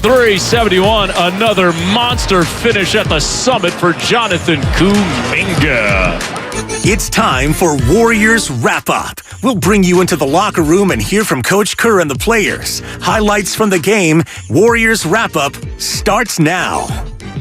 371, another monster finish at the summit for Jonathan Kuminga. It's time for Warriors Wrap-Up. We'll bring you into the locker room and hear from Coach Kerr and the players. Highlights from the game. Warriors Wrap-Up starts now.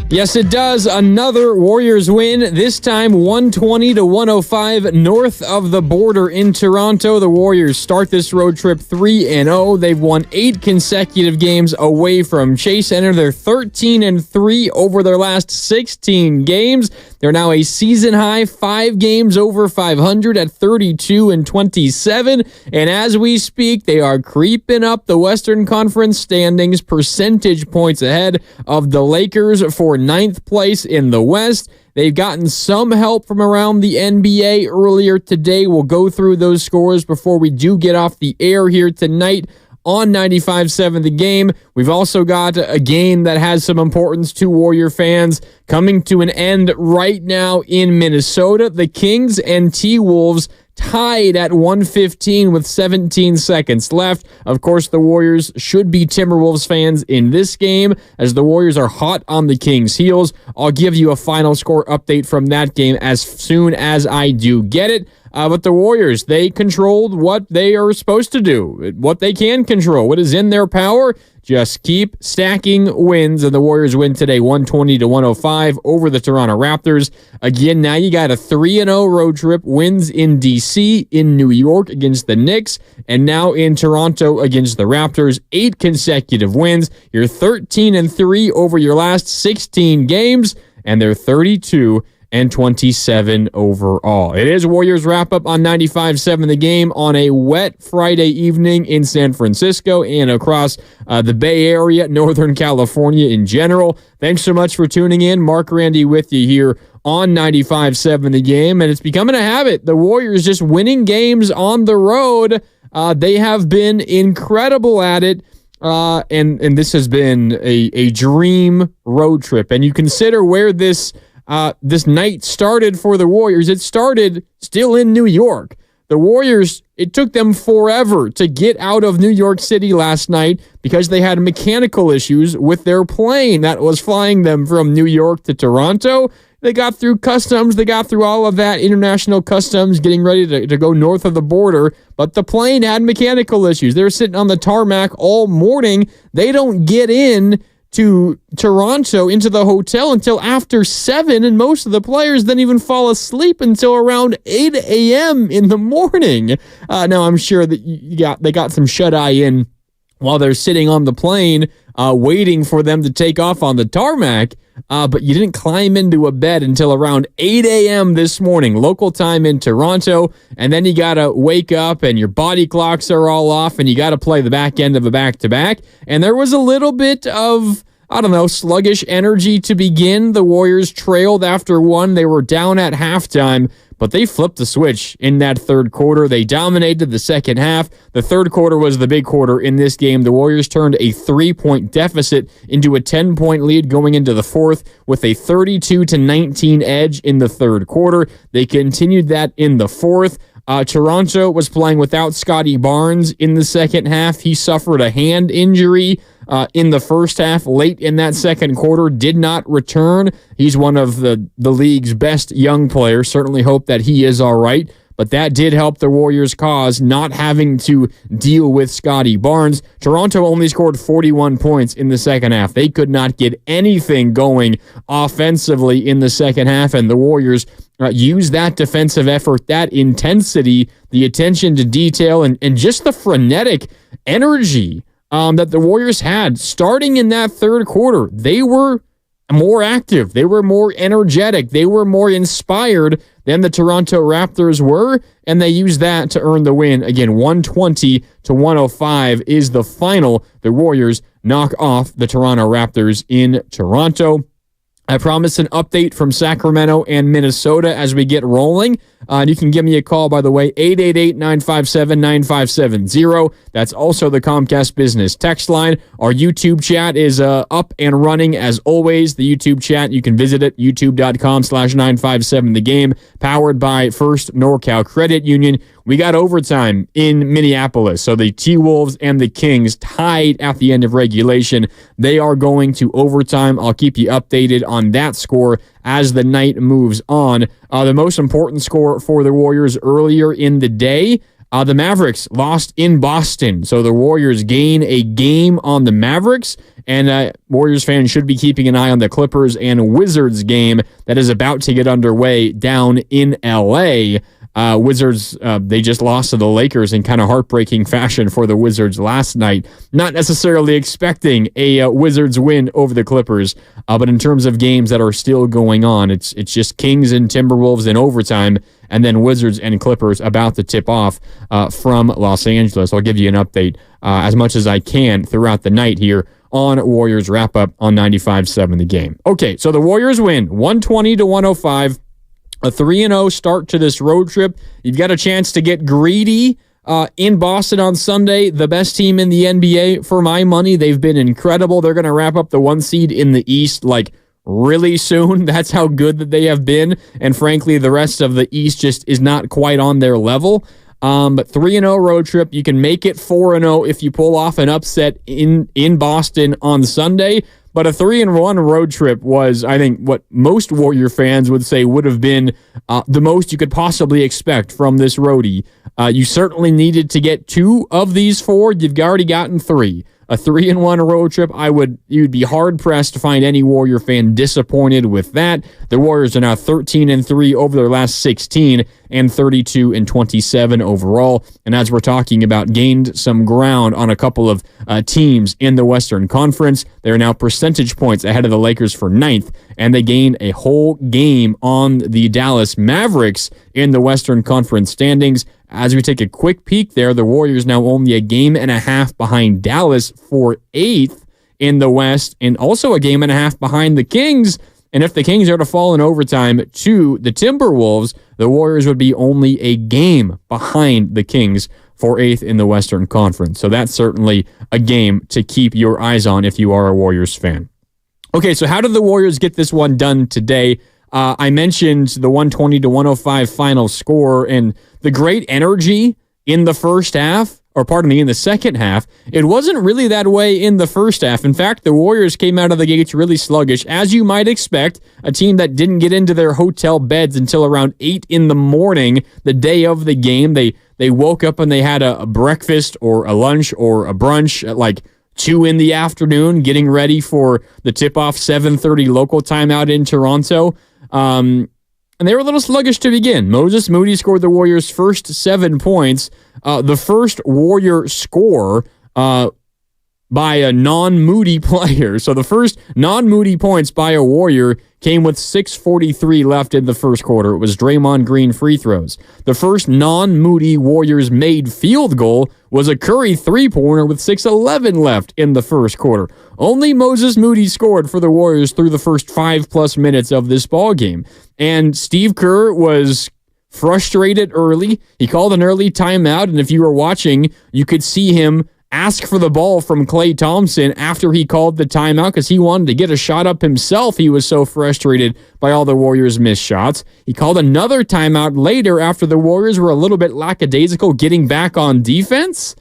Yes, it does. Another Warriors win, this time 120-105 north of the border in Toronto. The Warriors start this road trip 3-0. They've won 8 consecutive games away from Chase Center. They're 13-3 over their last 16 games. They're now a season-high 5 games over 500 at 32-27. And as we speak, they are creeping up the Western Conference standings, percentage points ahead of the Lakers for 9th place in the West. They've gotten some help from around the NBA earlier today. We'll go through those scores before we do get off the air here tonight on 95.7 The Game. We've also got a game that has some importance to Warrior fans coming to an end right now in Minnesota. The Kings and T-Wolves tied at 1:15 with 17 seconds left. Of course, the Warriors should be Timberwolves fans in this game, as the Warriors are hot on the Kings' heels. I'll give you a final score update from that game as soon as I do get it. But the Warriors, they controlled what they are supposed to do, what they can control, what is in their power. Just keep stacking wins, and the Warriors win today 120-105 over the Toronto Raptors. Again, now you got a 3-0 road trip, wins in D.C., in New York against the Knicks, and now in Toronto against the Raptors. 8 consecutive wins. You're 13-3 over your last 16 games, and they're 32-27 overall. It is Warriors Wrap-Up on 95.7 The Game on a wet Friday evening in San Francisco and across the Bay Area, Northern California in general. Thanks so much for tuning in. Mark Randy with you here on 95.7 The Game, and it's becoming a habit. The Warriors just winning games on the road. They have been incredible at it. And this has been a dream road trip. And you consider where this night started for the Warriors. It started still in New York. The Warriors, it took them forever to get out of New York City last night because they had mechanical issues with their plane that was flying them from New York to Toronto. They got through customs. They got through all of that, international customs, getting ready to go north of the border. But the plane had mechanical issues. They were sitting on the tarmac all morning. They don't get in to Toronto into the hotel until after 7, and most of the players didn't even fall asleep until around 8 a.m. in the morning. Now, I'm sure that they got some shut-eye in while they're sitting on the plane waiting for them to take off on the tarmac, but you didn't climb into a bed until around 8 a.m. this morning, local time in Toronto, and then you got to wake up and your body clocks are all off and you got to play the back end of a back-to-back, and there was a little bit of sluggish energy to begin. The Warriors trailed after 1. They were down at halftime, but they flipped the switch in that third quarter. They dominated the second half. The third quarter was the big quarter in this game. The Warriors turned a 3-point deficit into a 10-point lead going into the fourth with a 32-19 edge in the third quarter. They continued that in the fourth. Toronto was playing without Scotty Barnes in the second half. He suffered a hand injury in the first half, late in that second quarter, did not return. He's one of the league's best young players. Certainly hope that he is all right. But that did help the Warriors' cause, not having to deal with Scotty Barnes. Toronto only scored 41 points in the second half. They could not get anything going offensively in the second half, and the Warriors used that defensive effort, that intensity, the attention to detail, and just the frenetic energy that the Warriors had starting in that third quarter. They were more active. They were more energetic. They were more inspired than the Toronto Raptors were, and they used that to earn the win. Again, 120-105 is the final. The Warriors knock off the Toronto Raptors in Toronto. I promised an update from Sacramento and Minnesota as we get rolling. And you can give me a call, by the way, 888-957-9570. That's also the Comcast Business text line. Our YouTube chat is up and running as always. The YouTube chat, you can visit it, youtube.com/957thegame, powered by First NorCal Credit Union. We got overtime in Minneapolis. So the T-Wolves and the Kings tied at the end of regulation. They are going to overtime. I'll keep you updated on that score as the night moves on. The most important score for the Warriors earlier in the day, the Mavericks lost in Boston. So the Warriors gain a game on the Mavericks. And Warriors fans should be keeping an eye on the Clippers and Wizards game that is about to get underway down in L.A. Wizards, they just lost to the Lakers in kind of heartbreaking fashion for the Wizards last night. Not necessarily expecting a Wizards win over the Clippers, but in terms of games that are still going on, it's just Kings and Timberwolves in overtime, and then Wizards and Clippers about to tip off from Los Angeles. I'll give you an update as much as I can throughout the night here on Warriors Wrap-Up on 95.7 The Game. Okay, so the Warriors win 120-105. A 3-0 start to this road trip. You've got a chance to get greedy in Boston on Sunday. The best team in the NBA, for my money. They've been incredible. They're going to wrap up the 1 seed in the East like really soon. That's how good that they have been. And frankly, the rest of the East just is not quite on their level. But 3-0 road trip. You can make it 4-0 if you pull off an upset in Boston on Sunday. But a 3-1 road trip was, I think, what most Warrior fans would say would have been the most you could possibly expect from this roadie. You certainly needed to get 2 of these 4. You've already gotten 3. A 3-1 road trip, you'd be hard-pressed to find any Warrior fan disappointed with that. The Warriors are now 13-3 over their last 16 and 32-27 overall. And as we're talking about, gained some ground on a couple of teams in the Western Conference. They're now percentage points ahead of the Lakers for 9th, and they gained a whole game on the Dallas Mavericks in the Western Conference standings. As we take a quick peek there, the Warriors now only a game and a half behind Dallas for 8th in the West, and also a game and a half behind the Kings. And if the Kings are to fall in overtime to the Timberwolves, the Warriors would be only a game behind the Kings for 8th in the Western Conference. So that's certainly a game to keep your eyes on if you are a Warriors fan. Okay, so how did the Warriors get this one done today? I mentioned the 120-105 final score and the great energy in the first half, or pardon me, in the second half. It wasn't really that way in the first half. In fact, the Warriors came out of the gates really sluggish, as you might expect, a team that didn't get into their hotel beds until around 8 in the morning, the day of the game. They woke up and they had a breakfast or a lunch or a brunch at like 2 in the afternoon, getting ready for the tip-off 7:30 local time out in Toronto. And they were a little sluggish to begin. Moses Moody scored the Warriors' first 7 points. The first Warrior score by a non-Moody player. So the first non-Moody points by a Warrior came with 6:43 left in the first quarter. It was Draymond Green free throws. The first non-Moody Warriors made field goal was a Curry three-pointer with 6:11 left in the first quarter. Only Moses Moody scored for the Warriors through the first 5+ minutes of this ball game. And Steve Kerr was frustrated early. He called an early timeout, and if you were watching, you could see him ask for the ball from Klay Thompson after he called the timeout because he wanted to get a shot up himself. He was so frustrated by all the Warriors' missed shots. He called another timeout later after the Warriors were a little bit lackadaisical getting back on defense.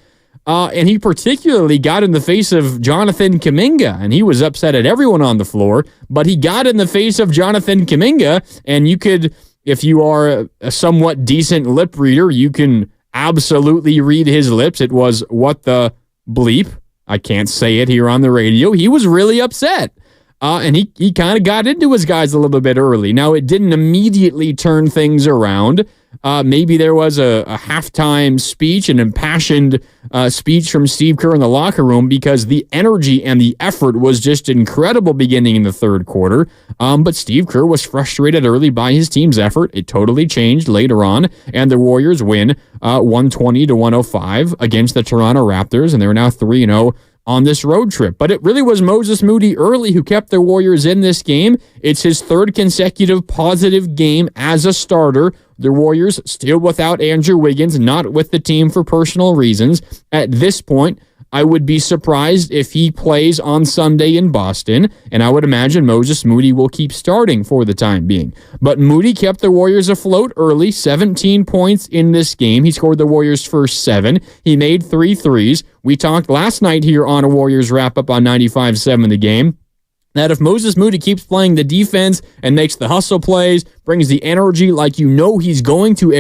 And he particularly got in the face of Jonathan Kuminga, and he was upset at everyone on the floor, but he got in the face of Jonathan Kuminga, and you could, if you are a somewhat decent lip reader, you can absolutely read his lips. It was, what the bleep? I can't say it here on the radio. He was really upset. And he kind of got into his guys a little bit early. Now, it didn't immediately turn things around. Maybe there was a halftime speech, an impassioned speech from Steve Kerr in the locker room because the energy and the effort was just incredible beginning in the third quarter. But Steve Kerr was frustrated early by his team's effort. It totally changed later on, and the Warriors win 120-105 against the Toronto Raptors, and they're now 3-0 on this road trip. But it really was Moses Moody early who kept the Warriors in this game. It's his third consecutive positive game as a starter. The Warriors still without Andrew Wiggins, not with the team for personal reasons. At this point, I would be surprised if he plays on Sunday in Boston, and I would imagine Moses Moody will keep starting for the time being. But Moody kept the Warriors afloat early, 17 points in this game. He scored the Warriors' first 7. He made 3 threes. We talked last night here on a Warriors wrap-up on 95.7 The Game that if Moses Moody keeps playing the defense and makes the hustle plays, brings the energy like you know he's going to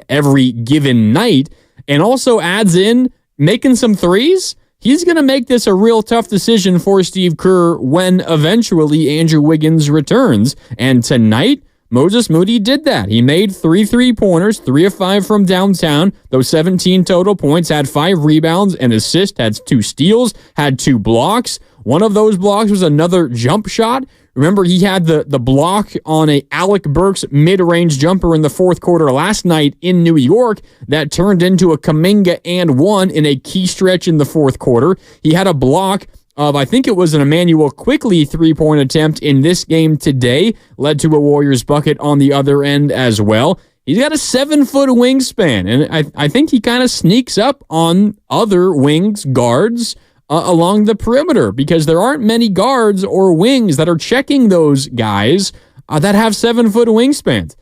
every given night, and also adds in making some threes, he's going to make this a real tough decision for Steve Kerr when eventually Andrew Wiggins returns. And tonight, Moses Moody did that. He made 3 3-pointers, 3 of 5 from downtown, those 17 total points, had 5 rebounds, an assist, had 2 steals, had 2 blocks. One of those blocks was another jump shot. Remember, he had the block on a Alec Burks mid-range jumper in the fourth quarter last night in New York that turned into a Kuminga and one in a key stretch in the fourth quarter. He had a block of, I think it was an Emmanuel Quickly 3-point attempt in this game today, led to a Warriors bucket on the other end as well. He's got a 7-foot wingspan, and I think he kind of sneaks up on other wings guards along the perimeter because there aren't many guards or wings that are checking those guys that have 7-foot wingspans.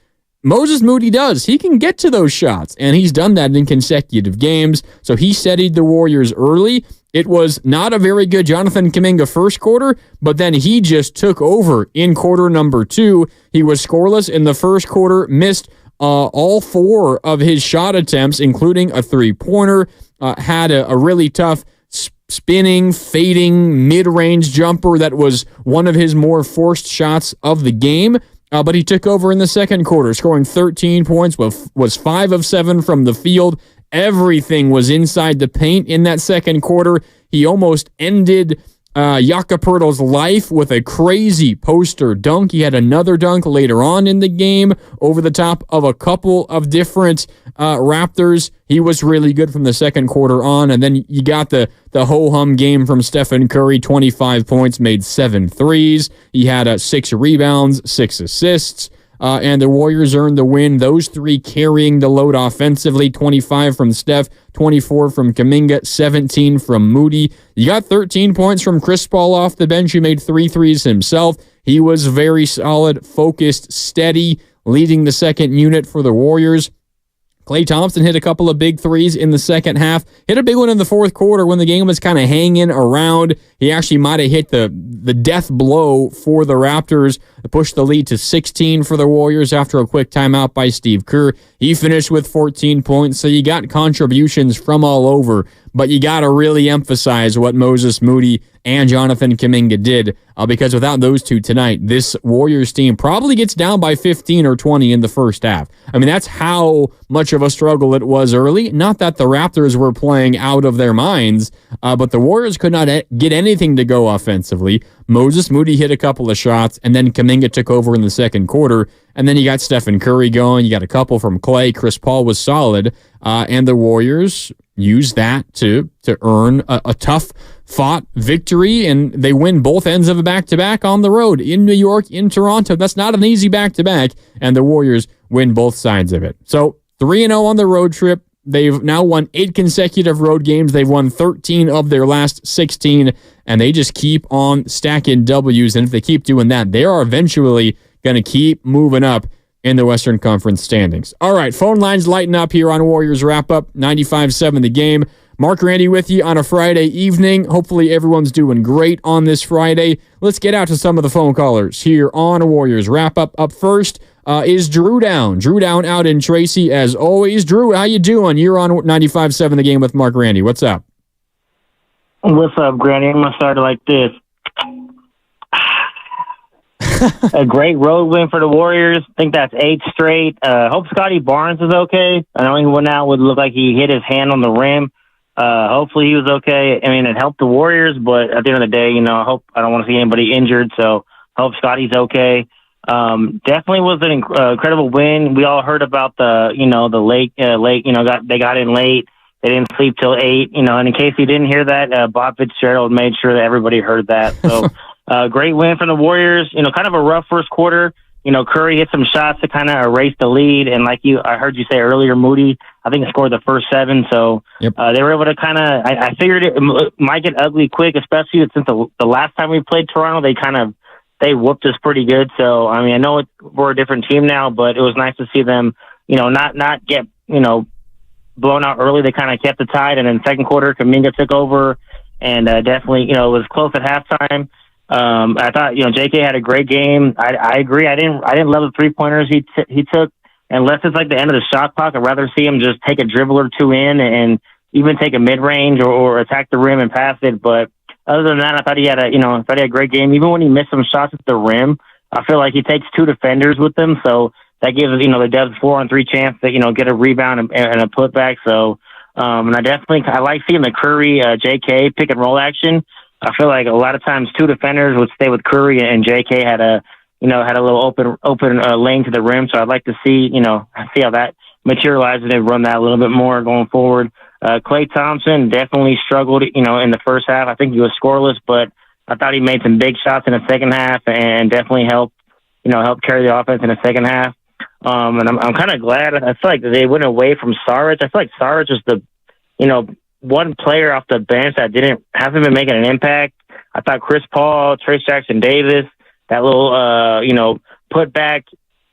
Moses Moody does. He can get to those shots, and he's done that in consecutive games. So he steadied the Warriors early. It was not a very good Jonathan Kuminga first quarter, but then he just took over in quarter number 2. He was scoreless in the first quarter, missed all 4 of his shot attempts, including a 3-pointer, had a really tough spinning, fading, mid-range jumper that was one of his more forced shots of the game. But he took over in the second quarter, scoring 13 points, was 5 of 7 from the field. Everything was inside the paint in that second quarter. He almost ended Jakob Poeltl's life with a crazy poster dunk. He had another dunk later on in the game over the top of a couple of different Raptors. He was really good from the second quarter on, and then you got the ho-hum game from Stephen Curry, 25 points, made 7 threes. He had 6 rebounds, 6 assists. And the Warriors earned the win. Those 3 carrying the load offensively, 25 from Steph, 24 from Kuminga, 17 from Moody. You got 13 points from Chris Paul off the bench, who made 3 threes himself. He was very solid, focused, steady, leading the second unit for the Warriors. Klay Thompson hit a couple of big threes in the second half. Hit a big one in the fourth quarter when the game was kind of hanging around. He actually might have hit the death blow for the Raptors to push the lead to 16 for the Warriors after a quick timeout by Steve Kerr. He finished with 14 points, so you got contributions from all over, but you got to really emphasize what Moses Moody and Jonathan Kuminga did, because without those two tonight, this Warriors team probably gets down by 15 or 20 in the first half. I mean, that's how much of a struggle it was early. Not that the Raptors were playing out of their minds, but the Warriors could not get anything to go offensively. Moses Moody hit a couple of shots, and then Kuminga took over in the second quarter, and then you got Stephen Curry going. You got a couple from Klay. Chris Paul was solid, and the Warriors used that to earn a tough-fought victory, and they win both ends of a back-to-back on the road in New York, in Toronto. That's not an easy back-to-back, and the Warriors win both sides of it. So 3-0 on the road trip. They've now won 8 consecutive road games. They've won 13 of their last 16, and they just keep on stacking W's. And if they keep doing that, they are eventually going to keep moving up in the Western Conference standings. All right, phone lines lighting up here on Warriors Wrap-Up, 95.7 The Game. Mark Randy with you on a Friday evening. Hopefully everyone's doing great on this Friday. Let's get out to some of the phone callers here on a Warriors Wrap-Up. Up first is Drew Down. Drew Down out in Tracy as always. Drew, how you doing? You're on 95.7 The Game with Mark Randy. What's up? What's up, Granny? I'm going to start it like this. A great road win for the Warriors. I think that's 8 straight. Hope Scotty Barnes is okay. I know he went out would look like he hit his hand on the rim. Hopefully he was okay. I mean, it helped the Warriors, but at the end of the day, I don't want to see anybody injured, so hope Scotty's okay. Definitely was an incredible win. We all heard about the late, they got in late. they didn't sleep till 8. And in case you didn't hear that, Bob Fitzgerald made sure that everybody heard that. So great win for the Warriors. Kind of a rough first quarter. Curry hit some shots to kind of erase the lead. And I heard you say earlier, Moody, I think, scored the first 7. So yep. They were able to kind of, I figured it might get ugly quick, especially since the last time we played Toronto, they whooped us pretty good. So, I know we're a different team now, but it was nice to see them, not get, blown out early. They kind of kept the tide. And then second quarter, Kuminga took over and definitely, it was close at halftime. I thought, JK had a great game. I agree. I didn't love the 3-pointers he took. Unless it's like the end of the shot clock, I'd rather see him just take a dribble or two in and even take a mid-range or attack the rim and pass it. But other than that, I thought he had a great game. Even when he missed some shots at the rim, I feel like he takes 2 defenders with him. So that gives, the Devs 4-on-3 chance to, get a rebound and a putback. So, and I like seeing the Curry, JK pick and roll action. I feel like a lot of times 2 defenders would stay with Curry and JK had a little open lane to the rim. So I'd like to see how that materializes and run that a little bit more going forward. Klay Thompson definitely struggled, in the first half. I think he was scoreless, but I thought he made some big shots in the second half and definitely helped carry the offense in the second half. And I'm kind of glad. I feel like they went away from Saric. I feel like Saric was the, one player off the bench that hasn't been making an impact. I thought Chris Paul, Trace Jackson Davis, that little, put back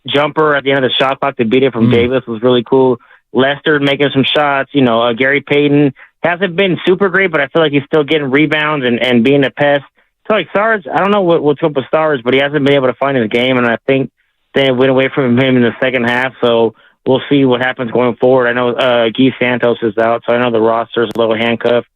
jumper at the end of the shot clock to beat it from Davis was really cool. Lester making some shots, Gary Payton hasn't been super great, but I feel like he's still getting rebounds and being a pest. I feel like Sarge, I don't know what's up with Sarge, but he hasn't been able to find his game, and I think they went away from him in the second half, so we'll see what happens going forward. I know Guy Santos is out, so I know the roster is a little handcuffed.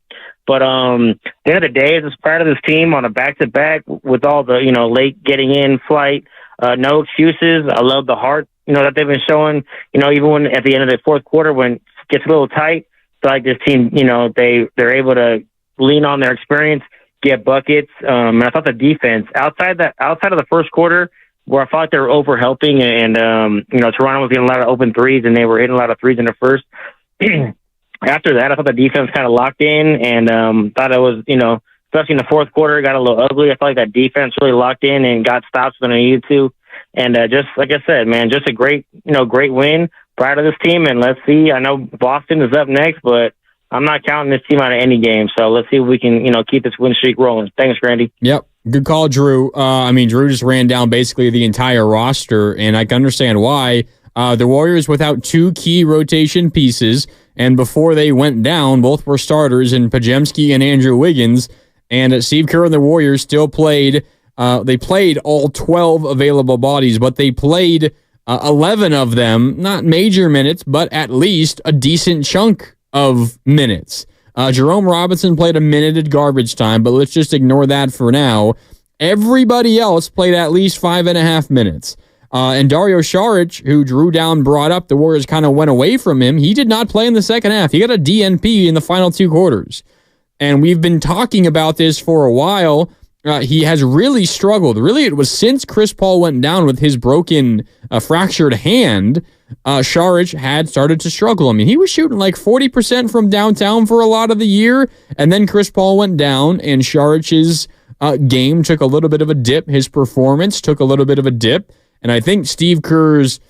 But at the end of the day, as part of this team on a back-to-back with all the, late getting in flight, no excuses. I love the heart, that they've been showing, even when at the end of the fourth quarter when it gets a little tight, I feel like this team, they're able to lean on their experience, get buckets. And I thought the defense outside of the first quarter, where I felt like they were over-helping and, Toronto was getting a lot of open threes and they were hitting a lot of threes in the first. After that, I thought the defense kind of locked in and thought it was, especially in the fourth quarter, it got a little ugly. I felt like that defense really locked in and got stops when they needed to. And just like I said, man, just a great win. Proud of this team, and let's see. I know Boston is up next, but I'm not counting this team out of any game. So let's see if we can, keep this win streak rolling. Thanks, Randy. Yep. Good call, Drew. Drew just ran down basically the entire roster, and I can understand why. The Warriors without 2 key rotation pieces, and before they went down, both were starters in Pajemski and Andrew Wiggins, and Steve Kerr and the Warriors still played. They played all 12 available bodies, but they played 11 of them, not major minutes, but at least a decent chunk of minutes. Jerome Robinson played a minute at garbage time, but let's just ignore that for now. Everybody else played at least 5.5 minutes. And Dario Saric, who Drew Down brought up, the Warriors kind of went away from him. He did not play in the second half. He got a DNP in the final 2 quarters. And we've been talking about this for a while. He has really struggled. Really, it was since Chris Paul went down with his broken, fractured hand, Saric had started to struggle. He was shooting like 40% from downtown for a lot of the year, and then Chris Paul went down, and Saric's game took a little bit of a dip. His performance took a little bit of a dip, and I think Steve Kerr's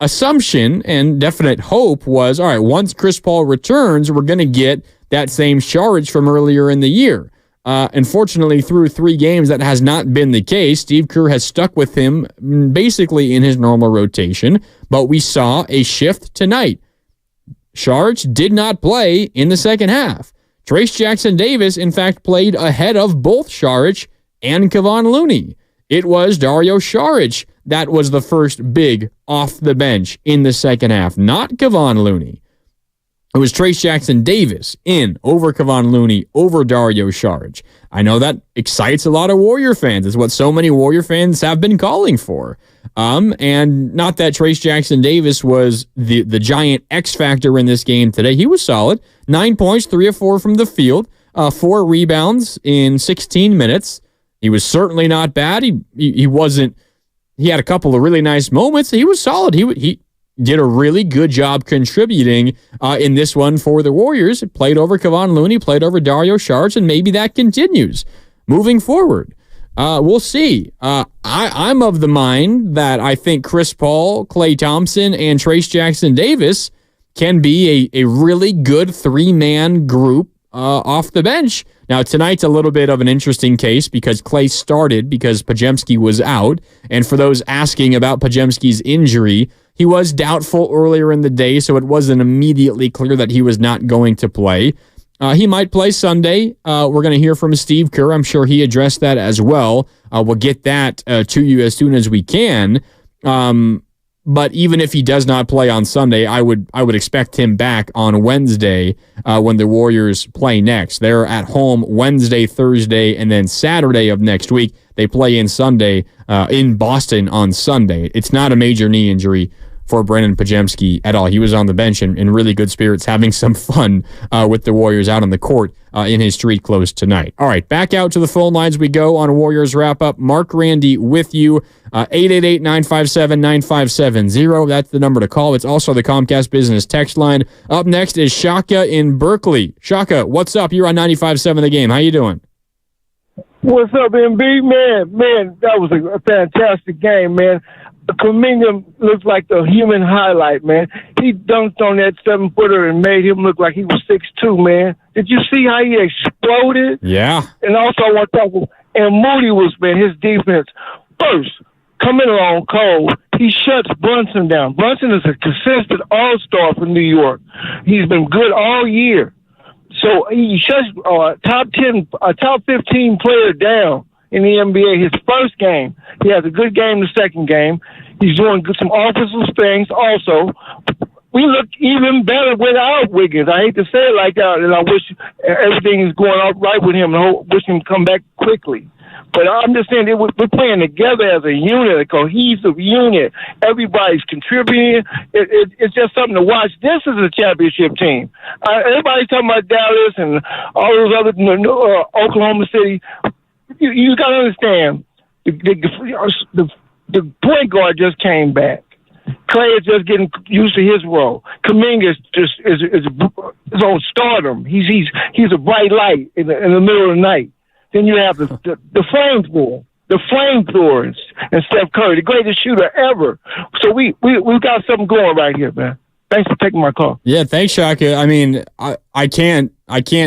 assumption and definite hope was, all right, once Chris Paul returns, we're going to get that same Saric from earlier in the year. Unfortunately, through 3 games, that has not been the case. Steve Kerr has stuck with him basically in his normal rotation, but we saw a shift tonight. Saric did not play in the second half. Trace Jackson Davis, in fact, played ahead of both Saric and Kevon Looney. It was Dario Saric that was the first big off the bench in the second half, not Kevon Looney. It was Trace Jackson Davis in over Kevon Looney over Dario Saric. I know that excites a lot of Warrior fans. It's what so many Warrior fans have been calling for. And not that Trace Jackson Davis was the giant X factor in this game today. He was solid. 9 points, 3 of 4 from the field, 4 rebounds in 16 minutes. He was certainly not bad. He wasn't. He had a couple of really nice moments. He was solid. did a really good job contributing in this one for the Warriors. Played over Kevon Looney, played over Dario Saric, and maybe that continues moving forward. We'll see. I'm of the mind that I think Chris Paul, Klay Thompson, and Trayce Jackson-Davis can be a really good three-man group off the bench. Now, tonight's a little bit of an interesting case because Klay started because Podziemski was out. And for those asking about Podziemski's injury, he was doubtful earlier in the day, so it wasn't immediately clear that he was not going to play. He might play Sunday. We're going to hear from Steve Kerr. I'm sure he addressed that as well. We'll get that to you as soon as we can. But even if he does not play on Sunday, I would expect him back on Wednesday when the Warriors play next. They're at home Wednesday, Thursday, and then Saturday of next week. They play in Sunday in Boston on Sunday. It's not a major knee injury for Brandon Podziemski at all. He was on the bench in really good spirits, having some fun with the Warriors out on the court in his street clothes tonight. All right, back out to the phone lines we go on Warriors Wrap-Up. Mark Randy with you, 888-957-9570. That's the number to call. It's also the Comcast Business text line. Up next is Shaka in Berkeley. Shaka, what's up? You're on 95.7 The Game. How you doing? What's up, MB? Man, that was a fantastic game, man. Kuminga looks like the human highlight, man. He dunked on that 7-footer and made him look like he was 6'2", man. Did you see how he exploded? Yeah. And also I want to talk about, and Moody was, man, his defense. First, coming along cold, he shuts Brunson down. Brunson is a consistent all-star for New York. He's been good all year. So he shuts a top 15 player down in the NBA. His first game, he has a good game. The second game, he's doing some offensive things. Also, we look even better without Wiggins. I hate to say it like that, and I wish everything is going all right with him, and I wish him to come back quickly. But I'm just saying, we're playing together as a unit, a cohesive unit. Everybody's contributing. It's just something to watch. This is a championship team. Everybody's talking about Dallas and all those other Oklahoma City. You got to understand, the point guard just came back. Klay is just getting used to his role. Kuminga is on stardom. He's a bright light in the middle of the night. Then you have the flamethrower, and Steph Curry, the greatest shooter ever. So we've got something going right here, man. Thanks for taking my call. Yeah, thanks, Shaka. I mean, I can't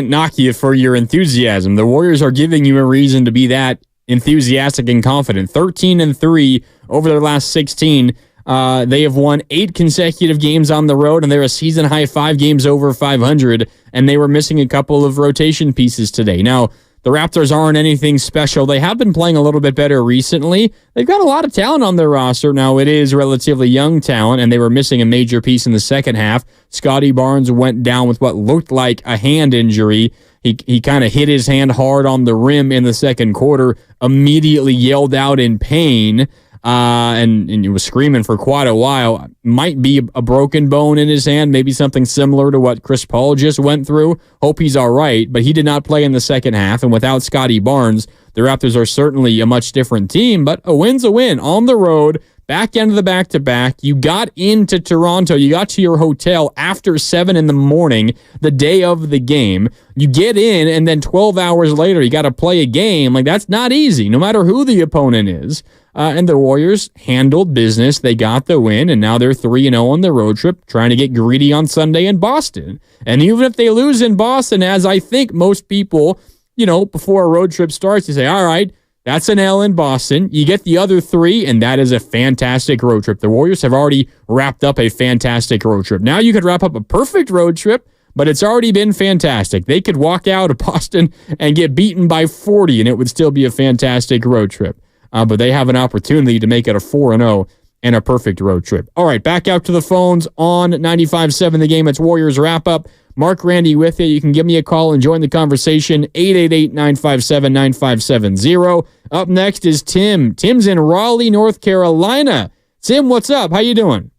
knock you for your enthusiasm. The Warriors are giving you a reason to be that enthusiastic and confident. 13-3 over their last 16. They have won 8 consecutive games on the road, and they're a season-high 5 games over 500, and they were missing a couple of rotation pieces today. Now, the Raptors aren't anything special. They have been playing a little bit better recently. They've got a lot of talent on their roster. Now, it is relatively young talent, and they were missing a major piece in the second half. Scotty Barnes went down with what looked like a hand injury. He kind of hit his hand hard on the rim in the second quarter, immediately yelled out in pain, and he was screaming for quite a while. Might be a broken bone in his hand, maybe something similar to what Chris Paul just went through. Hope he's all right, but he did not play in the second half, and without Scotty Barnes, the Raptors are certainly a much different team, but a win's a win on the road. Back end of the back-to-back. You got into Toronto. You got to your hotel after 7 in the morning, the day of the game. You get in, and then 12 hours later, you got to play a game. Like, that's not easy, no matter who the opponent is. And the Warriors handled business. They got the win, and now they're 3-0 on the road trip, trying to get greedy on Sunday in Boston. And even if they lose in Boston, as I think most people, before a road trip starts, you say, all right, that's an L in Boston. You get the other 3, and that is a fantastic road trip. The Warriors have already wrapped up a fantastic road trip. Now you could wrap up a perfect road trip, but it's already been fantastic. They could walk out of Boston and get beaten by 40, and it would still be a fantastic road trip. But they have an opportunity to make it a 4-0 and a perfect road trip. All right, back out to the phones on 95.7 The Game. It's Warriors Wrap-Up. Mark Randy with you. You can give me a call and join the conversation, 888-957-9570. Up next is Tim. Tim's in Raleigh, North Carolina. Tim, what's up? How you doing?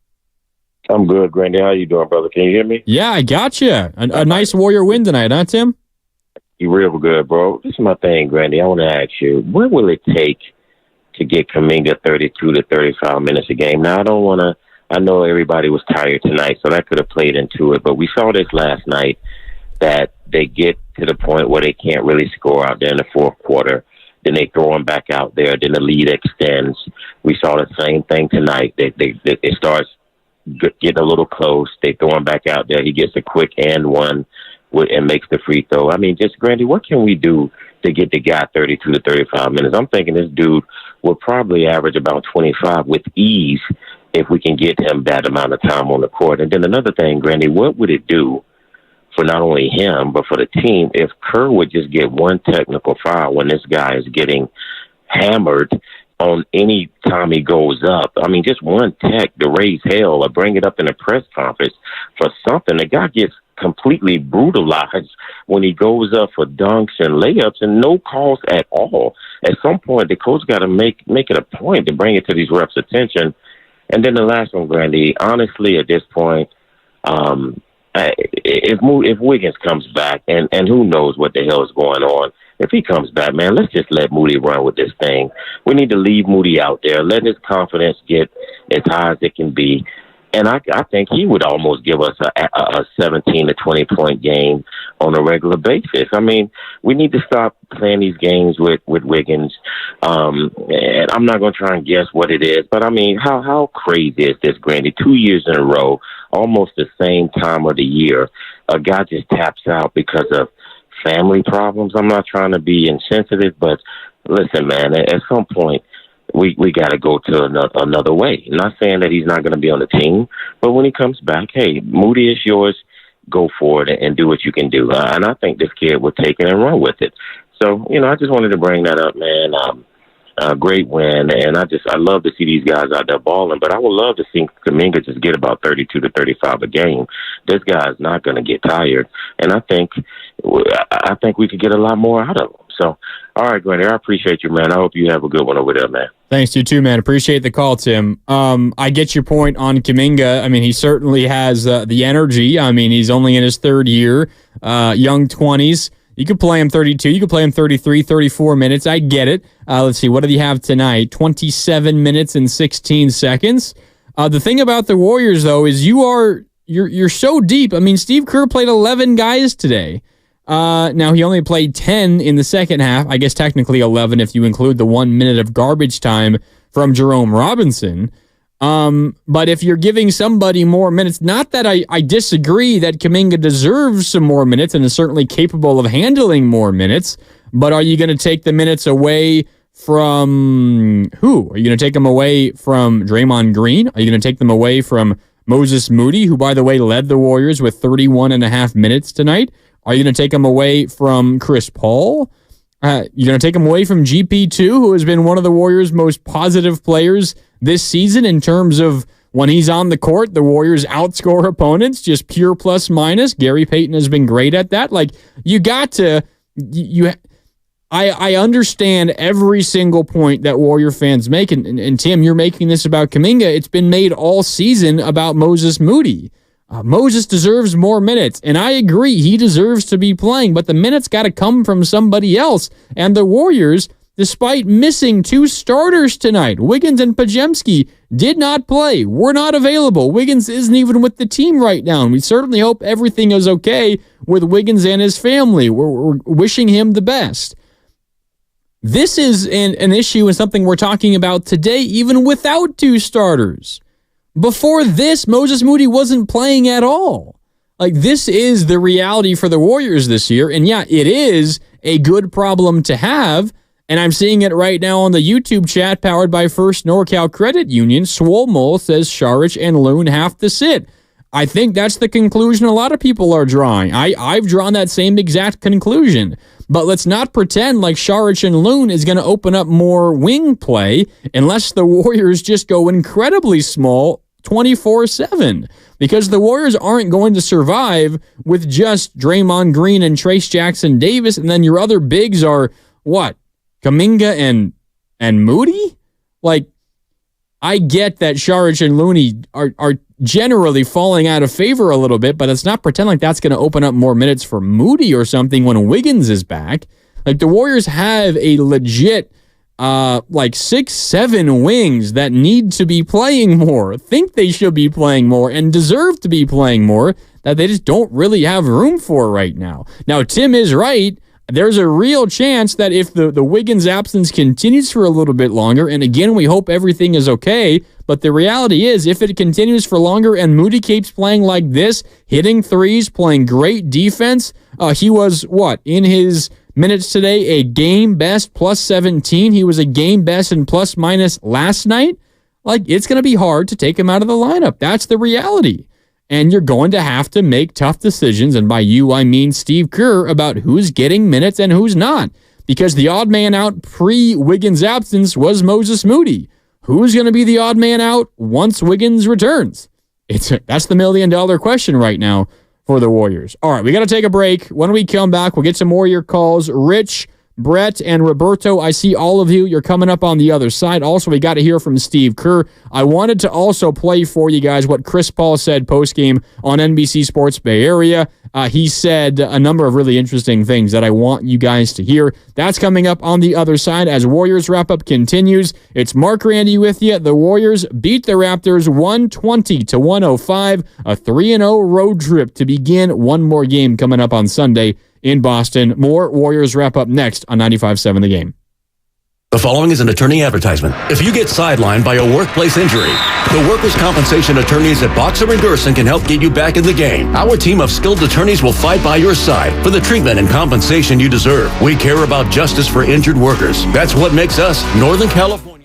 I'm good, Grandy. How you doing, brother? Can you hear me? Yeah, I got you. A nice Warrior win tonight, huh, Tim? You real good, bro. This is my thing, Grandy. I want to ask you, what will it take to get Kuminga 32 to 35 minutes a game? Now, I don't want to I know everybody was tired tonight, so that could have played into it. But we saw this last night that they get to the point where they can't really score out there in the fourth quarter. Then they throw him back out there. Then the lead extends. We saw the same thing tonight. It starts getting a little close. They throw him back out there. He gets a quick and one and makes the free throw. I mean, just, Grandy, what can we do to get the guy 32 to 35 minutes? I'm thinking this dude will probably average about 25 with ease if we can get him that amount of time on the court. And then another thing, Grandy, what would it do for not only him, but for the team, if Kerr would just get one technical foul when this guy is getting hammered on any time he goes up? I mean, just one tech to raise hell or bring it up in a press conference for something. The guy gets completely brutalized when he goes up for dunks and layups and no calls at all. At some point, the coach got to make it a point to bring it to these refs' attention. And then the last one, Grandy, honestly, at this point, if Wiggins comes back, and who knows what the hell is going on, if he comes back, man, let's just let Moody run with this thing. We need to leave Moody out there, let his confidence get as high as it can be. And I think he would almost give us a 17 to 20 point game on a regular basis. I mean, we need to stop playing these games with Wiggins. And I'm not going to try and guess what it is, but I mean, how crazy is this, Grandy? 2 years in a row, almost the same time of the year, a guy just taps out because of family problems. I'm not trying to be insensitive, but listen, man, at some point, we got to go to another way. I'm not saying that he's not going to be on the team, but when he comes back, hey, Moody is yours. Go for it and do what you can do. And I think this kid will take it and run with it. So, I just wanted to bring that up, man. Great win, and I love to see these guys out there balling, but I would love to see Kuminga just get about 32 to 35 a game. This guy's not going to get tired, and I think we could get a lot more out of him. So, all right, Granny, I appreciate you, man. I hope you have a good one over there, man. Thanks, you too, man. Appreciate the call, Tim. I get your point on Kuminga. I mean, he certainly has the energy. I mean, he's only in his third year, young 20s. You could play him 32. You could play him 33, 34 minutes. I get it. Let's see. What did he have tonight? 27 minutes and 16 seconds. The thing about the Warriors, though, is you're so deep. I mean, Steve Kerr played 11 guys today. Now, he only played 10 in the second half. I guess technically 11 if you include the 1 minute of garbage time from Jerome Robinson. But if you're giving somebody more minutes, not that I disagree that Kuminga deserves some more minutes and is certainly capable of handling more minutes, but are you going to take the minutes away from who? Are you going to take them away from Draymond Green? Are you going to take them away from Moses Moody, who, by the way, led the Warriors with 31 and a half minutes tonight? Are you going to take them away from Chris Paul? You're going to take him away from GP2, who has been one of the Warriors' most positive players this season in terms of when he's on the court, the Warriors outscore opponents, just pure plus minus. Gary Payton has been great at that. Like, you got to... I understand every single point that Warrior fans make, and Tim, you're making this about Kuminga. It's been made all season about Moses Moody. Moses deserves more minutes, and I agree, he deserves to be playing, but the minutes got to come from somebody else, and the Warriors, despite missing two starters tonight, Wiggins and Podziemski, did not play, were not available. Wiggins isn't even with the team right now, and we certainly hope everything is okay with Wiggins and his family. We're wishing him the best. This is an issue and something we're talking about today, even without two starters. Before this, Moses Moody wasn't playing at all. Like, this is the reality for the Warriors this year. And yeah, it is a good problem to have. And I'm seeing it right now on the YouTube chat powered by First NorCal Credit Union. Swolmole says Saric and Loon have to sit. I think that's the conclusion a lot of people are drawing. I've drawn that same exact conclusion. But let's not pretend like Saric and Loon is going to open up more wing play unless the Warriors just go incredibly small 24/7. Because the Warriors aren't going to survive with just Draymond Green and Trace Jackson Davis, and then your other bigs are, what, Kuminga and Moody? Like, I get that Saric and Looney are generally falling out of favor a little bit, but let's not pretend like that's going to open up more minutes for Moody or something when Wiggins is back. Like, the Warriors have a legit like 6-7 wings that need to be playing more, think they should be playing more, and deserve to be playing more, that they just don't really have room for right now. Now, Tim is right. There's a real chance that if the Wiggins absence continues for a little bit longer, and again, we hope everything is okay, but the reality is if it continues for longer and Moody keeps playing like this, hitting threes, playing great defense, he was, in his minutes today, a game best plus 17. He was a game best and plus minus last night. Like, it's going to be hard to take him out of the lineup. That's the reality. And you're going to have to make tough decisions, and by you, I mean Steve Kerr, about who's getting minutes and who's not. Because the odd man out pre-Wiggins absence was Moses Moody. Who's going to be the odd man out once Wiggins returns? That's the million-dollar question right now for the Warriors. All right, we got to take a break. When we come back, we'll get some more of your calls. Rich, Brett, and Roberto, I see all of you. You're coming up on the other side. Also, we got to hear from Steve Kerr. I wanted to also play for you guys what Chris Paul said postgame on NBC Sports Bay Area. He said a number of really interesting things that I want you guys to hear. That's coming up on the other side as Warriors wrap-up continues. It's Mark Randy with you. The Warriors beat the Raptors 120-105, a 3-0 road trip to begin one more game coming up on Sunday in Boston. More Warriors wrap-up next on 95.7 The Game. The following is an attorney advertisement. If you get sidelined by a workplace injury, the workers' compensation attorneys at Boxer and Gerson can help get you back in the game. Our team of skilled attorneys will fight by your side for the treatment and compensation you deserve. We care about justice for injured workers. That's what makes us Northern California.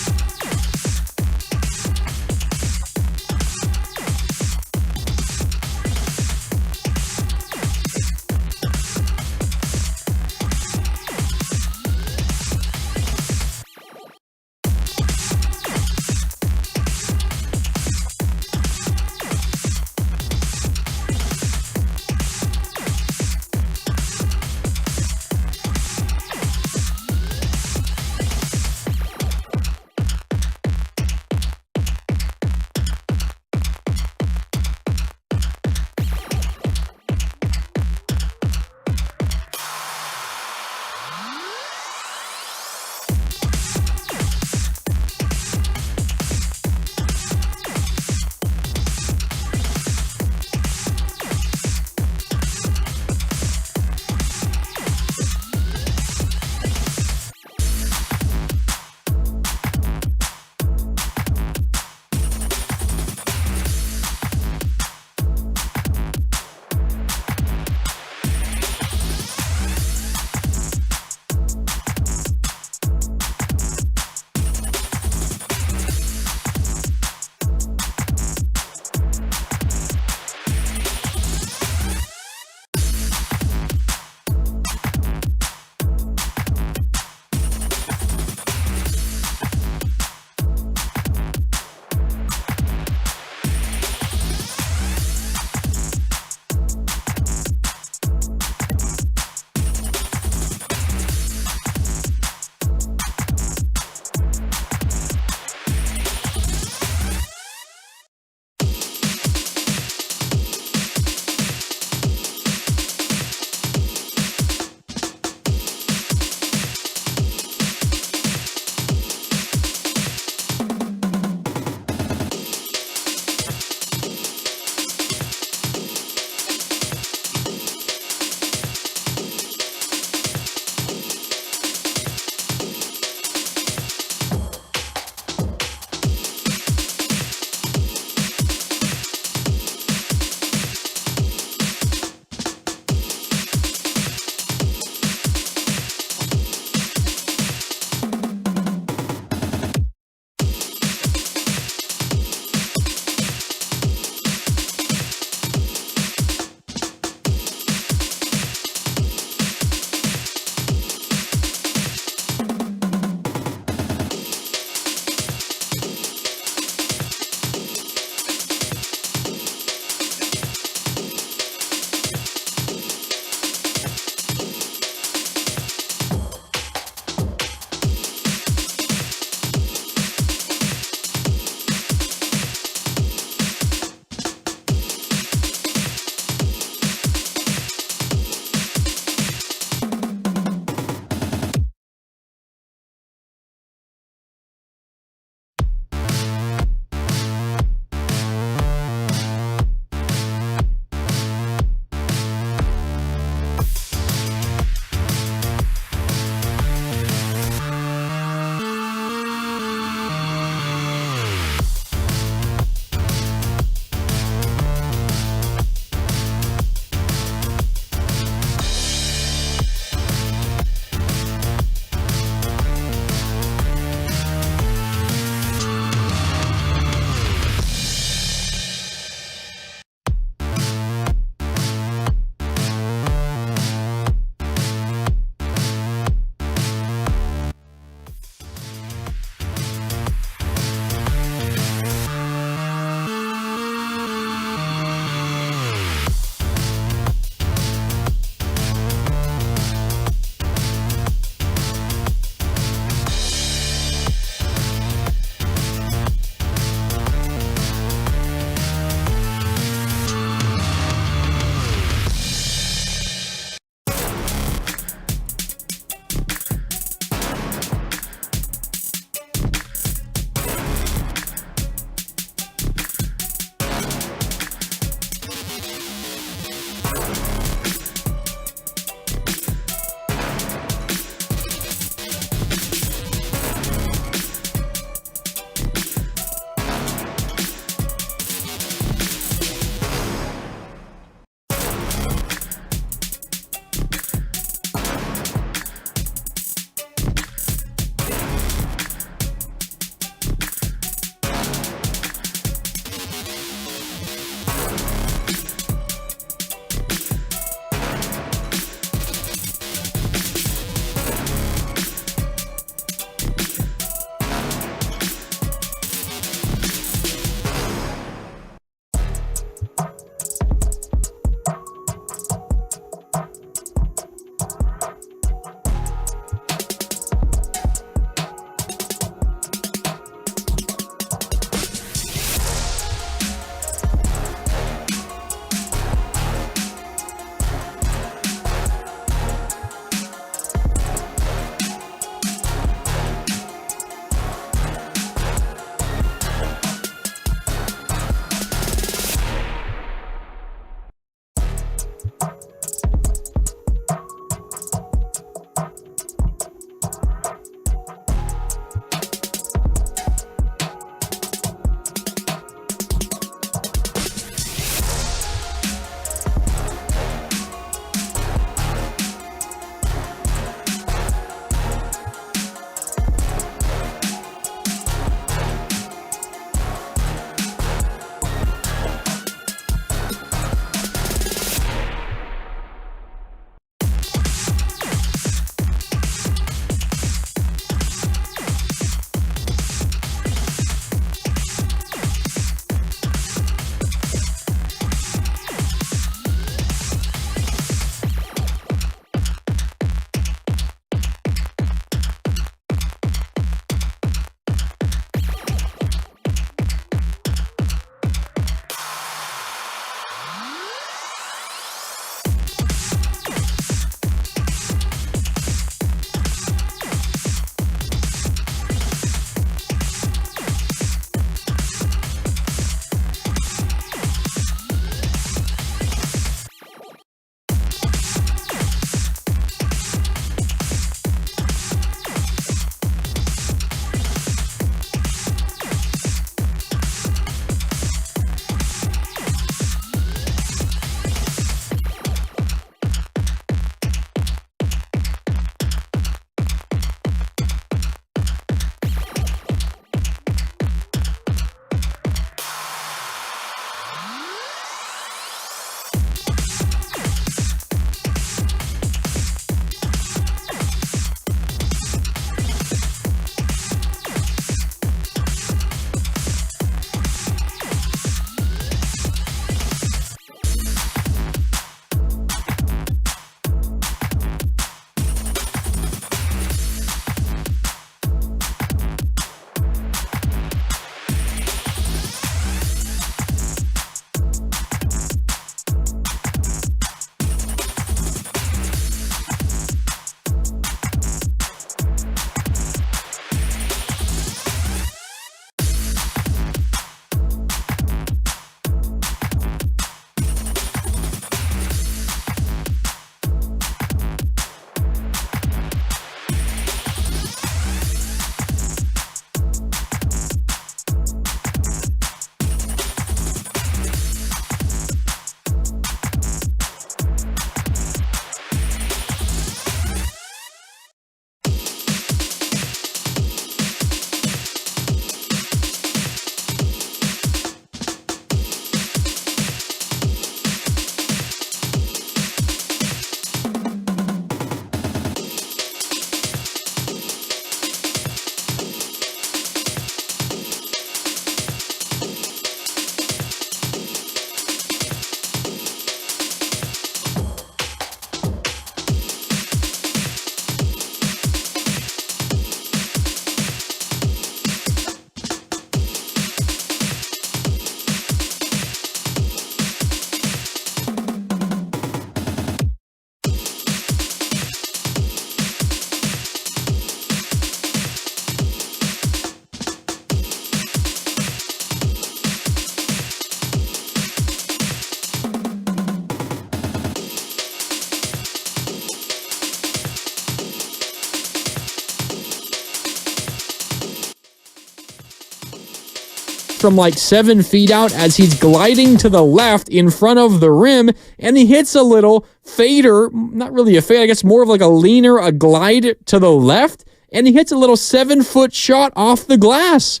from like 7 feet out as he's gliding to the left in front of the rim, and he hits a little fader, not really a fade, I guess more of like a leaner, a glide to the left, and he hits a little 7-foot shot off the glass.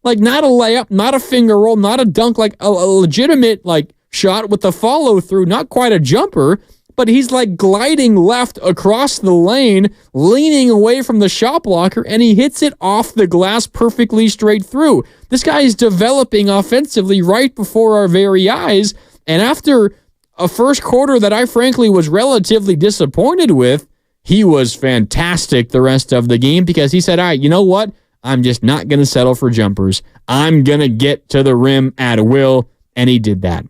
Like not a layup, not a finger roll, not a dunk, like a legitimate like shot with the follow through, not quite a jumper, but he's like gliding left across the lane, leaning away from the shot blocker, and he hits it off the glass perfectly straight through. This guy is developing offensively right before our very eyes, and after a first quarter that I frankly was relatively disappointed with, he was fantastic the rest of the game because he said, all right, you know what? I'm just not going to settle for jumpers. I'm going to get to the rim at will, and he did that.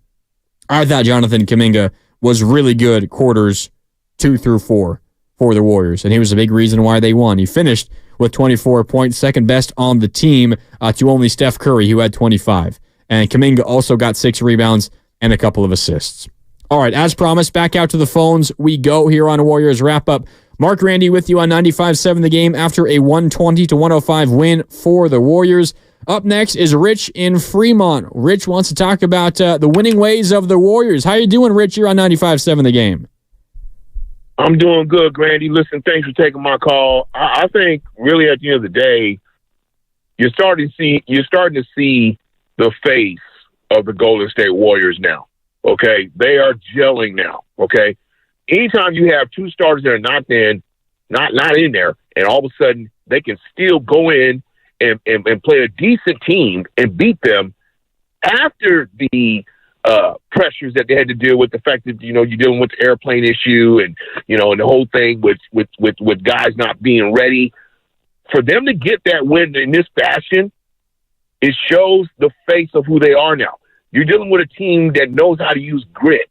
I thought Jonathan Kuminga was really good quarters 2 through 4 for the Warriors, and he was a big reason why they won. He finished with 24 points, second best on the team to only Steph Curry, who had 25. And Kuminga also got 6 rebounds and a couple of assists. All right, as promised, back out to the phones we go here on Warriors Wrap-Up. Mark Randy with you on 95.7 The Game after a 120-105 win for the Warriors. Up next is Rich in Fremont. Rich wants to talk about the winning ways of the Warriors. How you doing, Rich? You're on 95.7 The Game. I'm doing good, Grandy. Listen, thanks for taking my call. I think really at the end of the day, you're starting to see the face of the Golden State Warriors now. Okay, they are gelling now. Okay, anytime you have 2 starters that are not in there, and all of a sudden they can still go in and play a decent team and beat them after the pressures that they had to deal with, the fact that, you're dealing with the airplane issue and the whole thing with guys not being ready. For them to get that win in this fashion, it shows the face of who they are now. You're dealing with a team that knows how to use grit.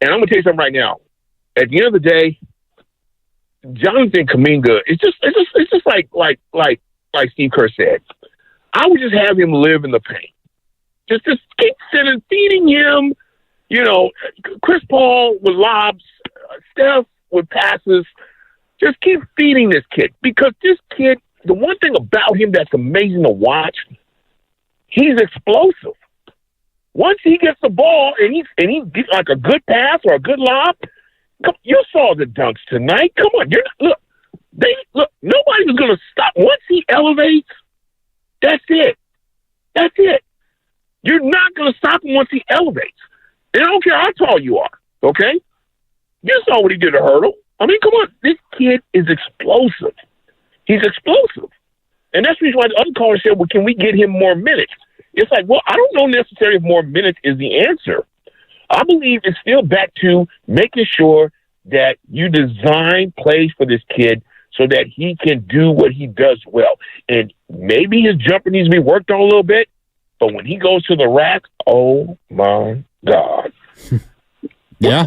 And I'm going to tell you something right now. At the end of the day, Jonathan Kuminga, it's just like Steve Kerr said, I would just have him live in the paint. Just keep feeding him, Chris Paul with lobs, Steph with passes. Just keep feeding this kid because this kid, the one thing about him that's amazing to watch, he's explosive. Once he gets the ball and he gets like a good pass or a good lob, you saw the dunks tonight. Come on, nobody was going to stop. Once he elevates, that's it. That's it. You're not going to stop him once he elevates. And I don't care how tall you are, okay? You saw what he did to Hurdle. I mean, come on. This kid is explosive. He's explosive. And that's the reason why the other caller said, well, can we get him more minutes? It's like, well, I don't know necessarily if more minutes is the answer. I believe it's still back to making sure that you design plays for this kid so that he can do what he does well. And maybe his jumper needs to be worked on a little bit, but when he goes to the rack, oh my God. Yeah.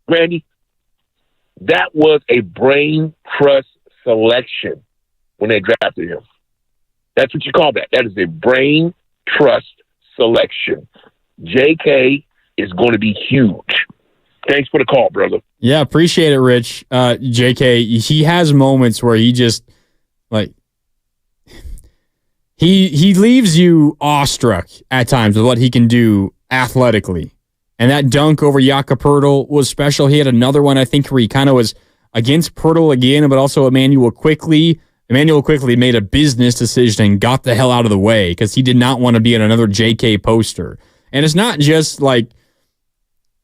Randy, that was a brain trust selection when they drafted him. That's what you call that. That is a brain trust selection. JK is going to be huge. Thanks for the call, brother. Yeah, appreciate it, Rich. JK, he has moments where he just, like, he leaves you awestruck at times with what he can do athletically. And that dunk over Jakob Poeltl was special. He had another one, I think, where he kind of was against Poeltl again, but also Emmanuel Quickly. Emmanuel Quickly made a business decision and got the hell out of the way because he did not want to be in another JK poster. And it's not just like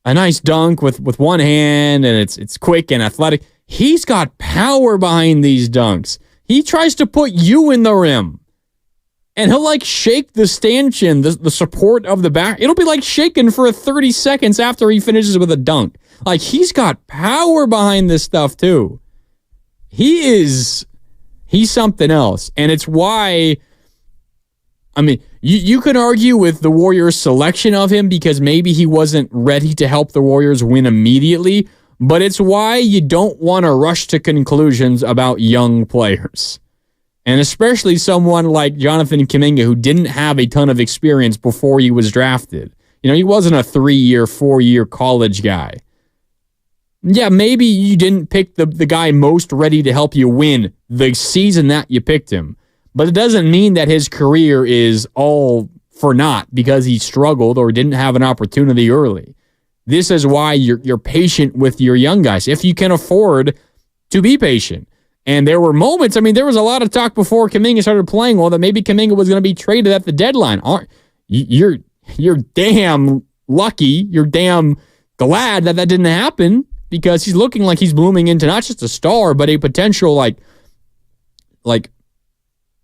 a nice dunk with one hand and it's quick and athletic. He's got power behind these dunks. He tries to put you in the rim. And he'll like shake the stanchion, the support of the back. It'll be like shaking for 30 seconds after he finishes with a dunk. Like, he's got power behind this stuff too. He's something else. And it's why, I mean, you could argue with the Warriors' selection of him because maybe he wasn't ready to help the Warriors win immediately, but it's why you don't want to rush to conclusions about young players. And especially someone like Jonathan Kuminga, who didn't have a ton of experience before he was drafted. He wasn't a 3-year, 4-year college guy. Yeah, maybe you didn't pick the guy most ready to help you win the season that you picked him. but it doesn't mean that his career is all for naught because he struggled or didn't have an opportunity early. This is why you're patient with your young guys, if you can afford to be patient. And there were moments, there was a lot of talk before Kuminga started playing well that maybe Kuminga was going to be traded at the deadline. You're damn lucky, you're damn glad that didn't happen, because he's looking like he's blooming into not just a star, but a potential like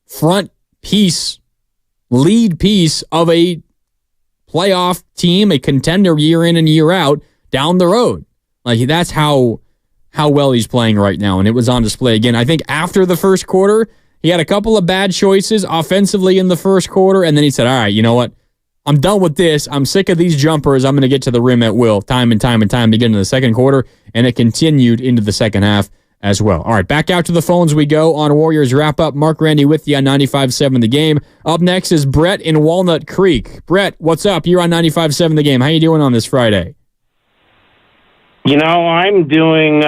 front piece, lead piece of a playoff team, a contender year in and year out down the road. Like, that's how well he's playing right now, and it was on display again. I think after the first quarter, he had a couple of bad choices offensively in the first quarter, and then he said, all right, you know what? I'm done with this. I'm sick of these jumpers. I'm going to get to the rim at will time and time to get into the second quarter, and it continued into the second half as well. All right, back out to the phones we go on Warriors Wrap-Up. Mark Randy with you on 95.7 The Game. Up next is Brett in Walnut Creek. Brett, what's up? You're on 95.7 The Game. How you doing on this Friday? I'm doing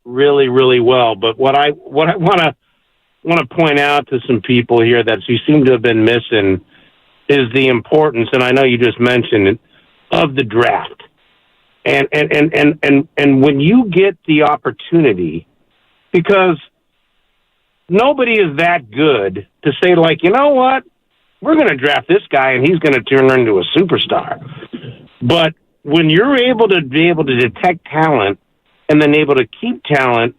really, really well. But what I want to point out to some people here that you seem to have been missing is the importance, and I know you just mentioned it, of the draft. And when you get the opportunity, because nobody is that good to say, like, you know what, we're going to draft this guy and he's going to turn into a superstar. But when you're able to detect talent and then able to keep talent,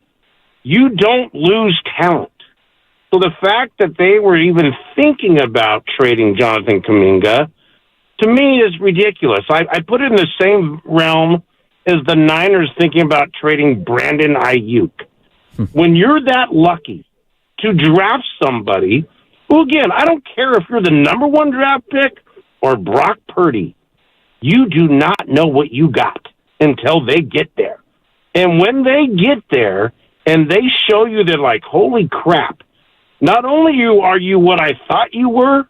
you don't lose talent. So the fact that they were even thinking about trading Jonathan Kuminga, to me, is ridiculous. I put it in the same realm as the Niners thinking about trading Brandon Ayuk. When you're that lucky to draft somebody who, again, I don't care if you're the number one draft pick or Brock Purdy, you do not know what you got until they get there. And when they get there and they show you that, like, holy crap, not only are you what I thought you were,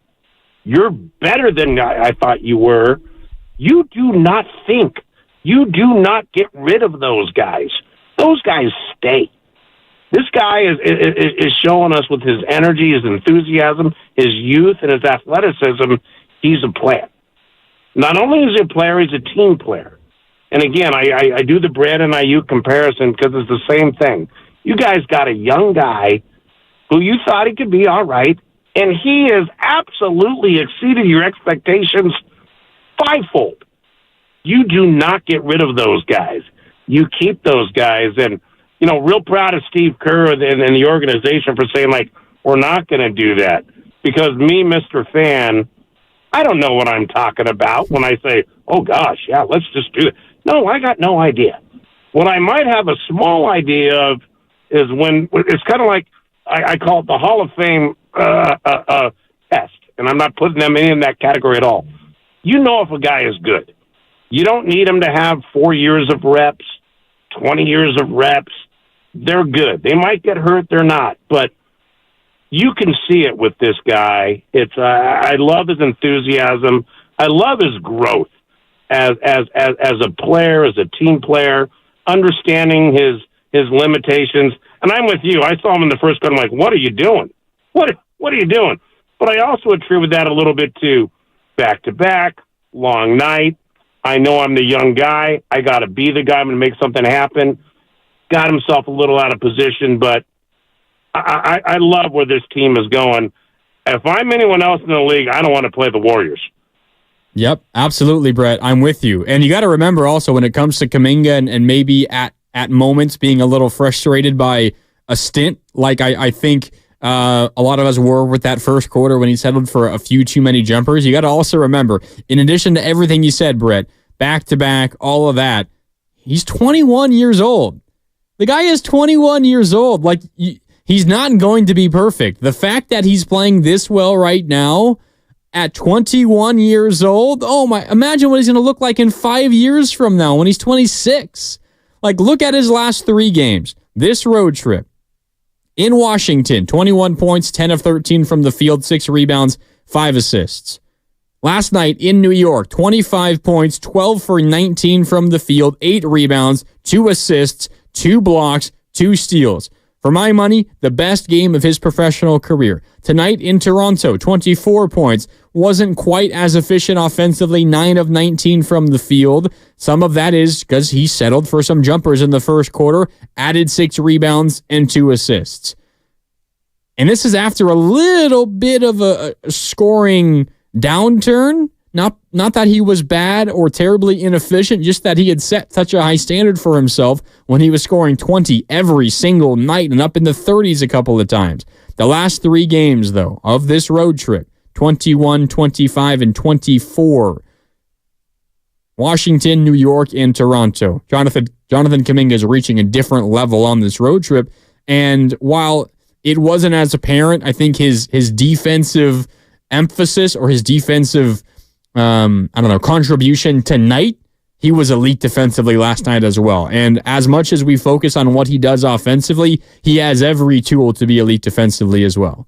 you're better than I thought you were. You do not think. You do not get rid of those guys. Those guys stay. This guy is showing us with his energy, his enthusiasm, his youth, and his athleticism, he's a player. Not only is he a player, he's a team player. And again, I do the Brandon Ayuk comparison because it's the same thing. You guys got a young guy who you thought he could be all right, and he has absolutely exceeded your expectations fivefold. You do not get rid of those guys. You keep those guys. And, real proud of Steve Kerr and the organization for saying, like, we're not going to do that. Because me, Mr. Fan, I don't know what I'm talking about when I say, oh, gosh, yeah, let's just do it. No, I got no idea. What I might have a small idea of is when it's kind of like, I call it the Hall of Fame test, and I'm not putting them in that category at all. You know if a guy is good. You don't need him to have 4 years of reps, 20 years of reps. They're good. They might get hurt, they're not, but you can see it with this guy. It's I love his enthusiasm. I love his growth as a player, as a team player, understanding his limitations. And I'm with you. I saw him in the first quarter. I'm like, what are you doing? What are you doing? But I also attribute that a little bit to back-to-back, long night. I know I'm the young guy. I got to be the guy. I'm going to make something happen. Got himself a little out of position, but I love where this team is going. If I'm anyone else in the league, I don't want to play the Warriors. Yep, absolutely, Brett. I'm with you. And you got to remember also when it comes to Kuminga and maybe at moments being a little frustrated by a stint, like I think a lot of us were with that first quarter when he settled for a few too many jumpers. You got to also remember, in addition to everything you said, Brett, back-to-back, all of that, he's 21 years old. The guy is 21 years old. Like, he's not going to be perfect. The fact that he's playing this well right now at 21 years old, oh my, imagine what he's going to look like in 5 years from now when he's 26. Like, look at his last 3 games. This road trip. In Washington, 21 points, 10 of 13 from the field, 6 rebounds, 5 assists. Last night in New York, 25 points, 12 for 19 from the field, 8 rebounds, 2 assists, 2 blocks, 2 steals. For my money, the best game of his professional career. Tonight in Toronto, 24 points. Wasn't quite as efficient offensively, 9 of 19 from the field. Some of that is because he settled for some jumpers in the first quarter, added 6 rebounds and 2 assists. And this is after a little bit of a scoring downturn. Not that he was bad or terribly inefficient, just that he had set such a high standard for himself when he was scoring 20 every single night and up in the 30s a couple of times. The last 3 games, though, of this road trip, 21, 25, and 24. Washington, New York, and Toronto. Jonathan Kuminga is reaching a different level on this road trip. And while it wasn't as apparent, I think his defensive emphasis or his defensive contribution tonight, he was elite defensively last night as well. And as much as we focus on what he does offensively, he has every tool to be elite defensively as well.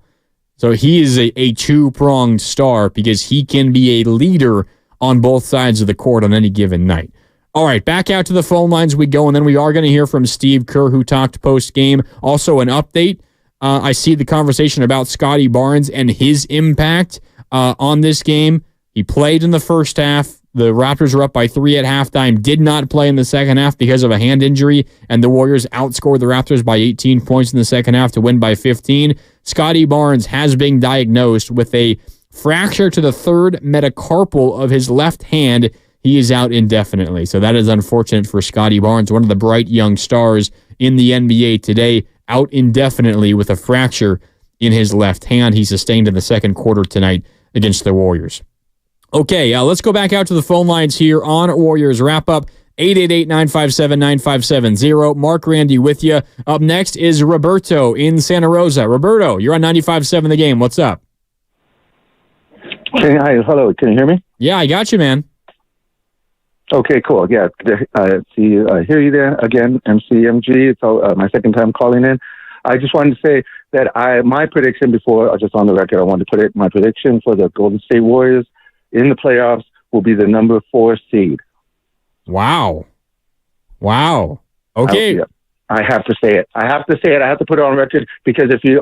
So he is a two-pronged star because he can be a leader on both sides of the court on any given night. All right, back out to the phone lines we go, and then we are going to hear from Steve Kerr, who talked post-game. Also an update. I see the conversation about Scotty Barnes and his impact on this game. He played in the first half. The Raptors were up by 3 at halftime, did not play in the second half because of a hand injury, and the Warriors outscored the Raptors by 18 points in the second half to win by 15. Scotty Barnes has been diagnosed with a fracture to the third metacarpal of his left hand. He is out indefinitely, so that is unfortunate for Scotty Barnes, one of the bright young stars in the NBA today, out indefinitely with a fracture in his left hand he sustained in the second quarter tonight against the Warriors. Okay, let's go back out to the phone lines here on Warriors Wrap-Up. 888-957-9570. Mark Randy with you. Up next is Roberto in Santa Rosa. Roberto, you're on 95.7 The Game. What's up? Hey, hi, hello. Can you hear me? Yeah, I got you, man. Okay, cool. Yeah, I hear you there again, MCMG. It's my second time calling in. I just wanted to say that my prediction before, just on the record, I wanted to put it, my prediction for the Golden State Warriors in the playoffs will be the number 4 seed. Wow. Okay. I have to say it. I have to put it on record because if you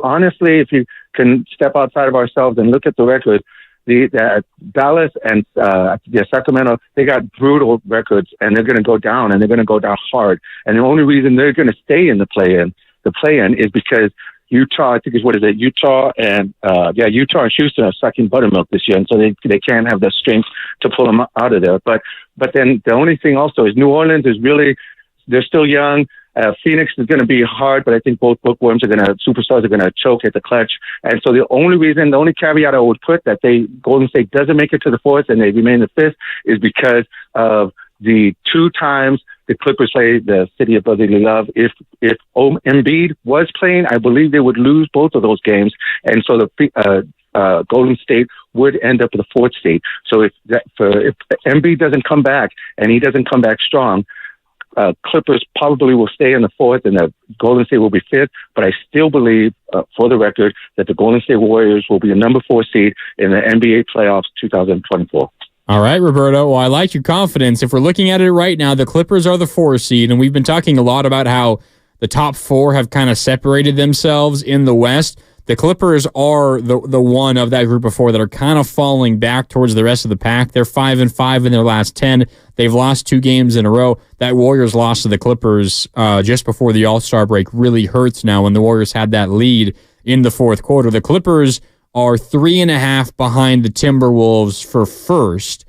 can step outside of ourselves and look at the record, the Dallas and Sacramento, they got brutal records and they're going to go down and they're going to go down hard. And the only reason they're going to stay in the play-in is because Utah, I think is Utah and Houston are sucking buttermilk this year, and so they can't have the strength to pull them out of there. But then the only thing also is New Orleans is really, they're still young. Phoenix is going to be hard, but I think both superstars are going to choke at the clutch. And so the only caveat I would put that Golden State doesn't make it to the 4th and they remain the 5th is because of the 2 times the Clippers play the city of brotherly love. If Embiid was playing, I believe they would lose both of those games, and so the Golden State would end up with the 4th seed. So if Embiid doesn't come back and he doesn't come back strong, Clippers probably will stay in the 4th, and the Golden State will be 5th. But I still believe, for the record, that the Golden State Warriors will be the number 4 seed in the NBA playoffs 2024. All right, Roberto. Well, I like your confidence. If we're looking at it right now, the Clippers are the 4 seed, and we've been talking a lot about how the top 4 have kind of separated themselves in the West. The Clippers are the one of that group of 4 that are kind of falling back towards the rest of the pack. They're 5-5 in their last 10. They've lost 2 games in a row. That Warriors loss to the Clippers just before the All-Star break really hurts now when the Warriors had that lead in the fourth quarter. The Clippers are 3.5 behind the Timberwolves for first.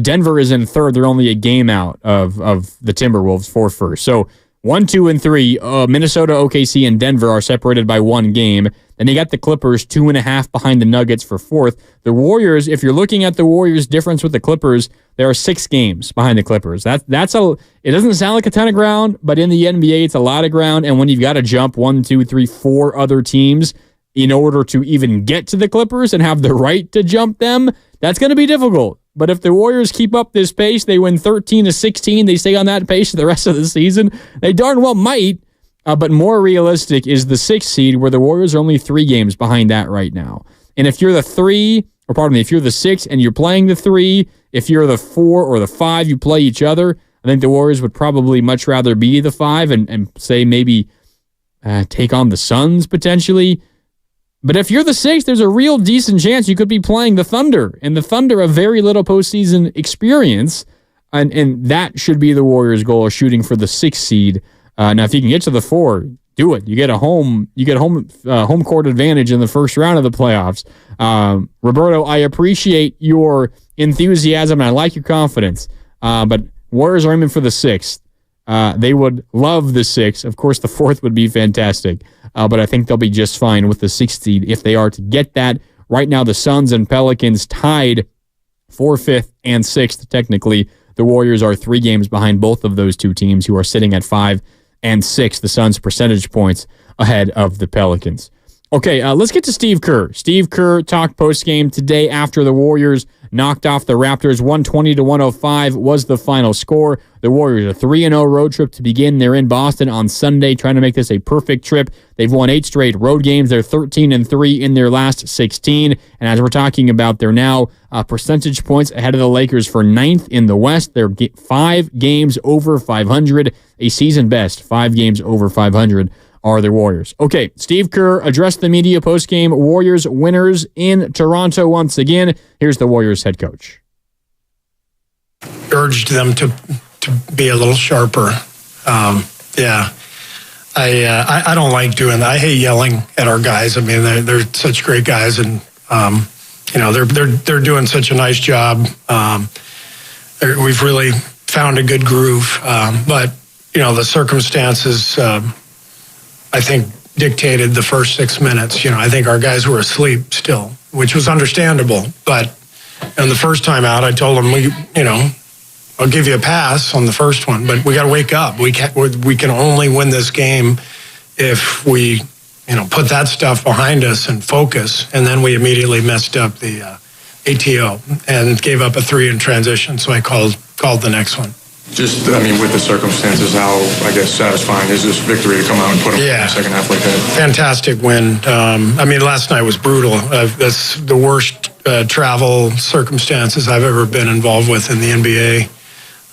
Denver is in third. They're only a game out of the Timberwolves for first. So 1, 2, and 3, Minnesota, OKC, and Denver are separated by 1 game. Then you got the Clippers 2.5 behind the Nuggets for fourth. The Warriors, if you're looking at the Warriors' difference with the Clippers, there are 6 games behind the Clippers. It doesn't sound like a ton of ground, but in the NBA, it's a lot of ground. And when you've got to jump 1, 2, 3, 4 other teams in order to even get to the Clippers and have the right to jump them, that's going to be difficult. But if the Warriors keep up this pace, they win 13-16, they stay on that pace for the rest of the season, they darn well might. But more realistic is the 6th seed, where the Warriors are only 3 games behind that right now. And if you're the 6 and you're playing the 3, if you're the 4 or the 5, you play each other, I think the Warriors would probably much rather be the 5 and say maybe take on the Suns potentially. But if you're the 6th, there's a real decent chance you could be playing the Thunder. And the Thunder have very little postseason experience. And that should be the Warriors' goal, shooting for the 6th seed. Now, if you can get to the 4, do it. You get home court advantage in the first round of the playoffs. Roberto, I appreciate your enthusiasm and I like your confidence. But Warriors are aiming for the 6th. They would love the 6th. Of course, the 4th would be fantastic. But I think they'll be just fine with the 6th seed if they are to get that. Right now, the Suns and Pelicans tied for 5th and 6th. Technically, the Warriors are 3 games behind both of those two teams who are sitting at 5 and 6. The Suns percentage points ahead of the Pelicans. Okay, let's get to Steve Kerr. Steve Kerr talked postgame today after the Warriors knocked off the Raptors. 120-105 was the final score. The Warriors a 3-0 road trip to begin. They're in Boston on Sunday, trying to make this a perfect trip. They've won 8 straight road games. They're 13-3 in their last 16. And as we're talking about, they're now percentage points ahead of the Lakers for 9th in the West. They're 5 games over 500, a season best. 5 games over 500 are the Warriors. Okay, Steve Kerr addressed the media postgame. Warriors winners in Toronto once again. Here's the Warriors head coach. Urged them to be a little sharper. I don't like doing that. I hate yelling at our guys. I mean, they're such great guys, and they're doing such a nice job. We've really found a good groove, but the circumstances, I think, dictated the first 6 minutes. I think our guys were asleep still, which was understandable. But on the first time out, I told them, I'll give you a pass on the first one, but we got to wake up. We can only win this game if we, put that stuff behind us and focus. And then we immediately messed up the ATO and gave up a 3 in transition. So I called the next one. Just, with the circumstances, how, satisfying is this victory to come out and put them in the second half like that? Fantastic win. Last night was brutal. That's the worst travel circumstances I've ever been involved with in the NBA.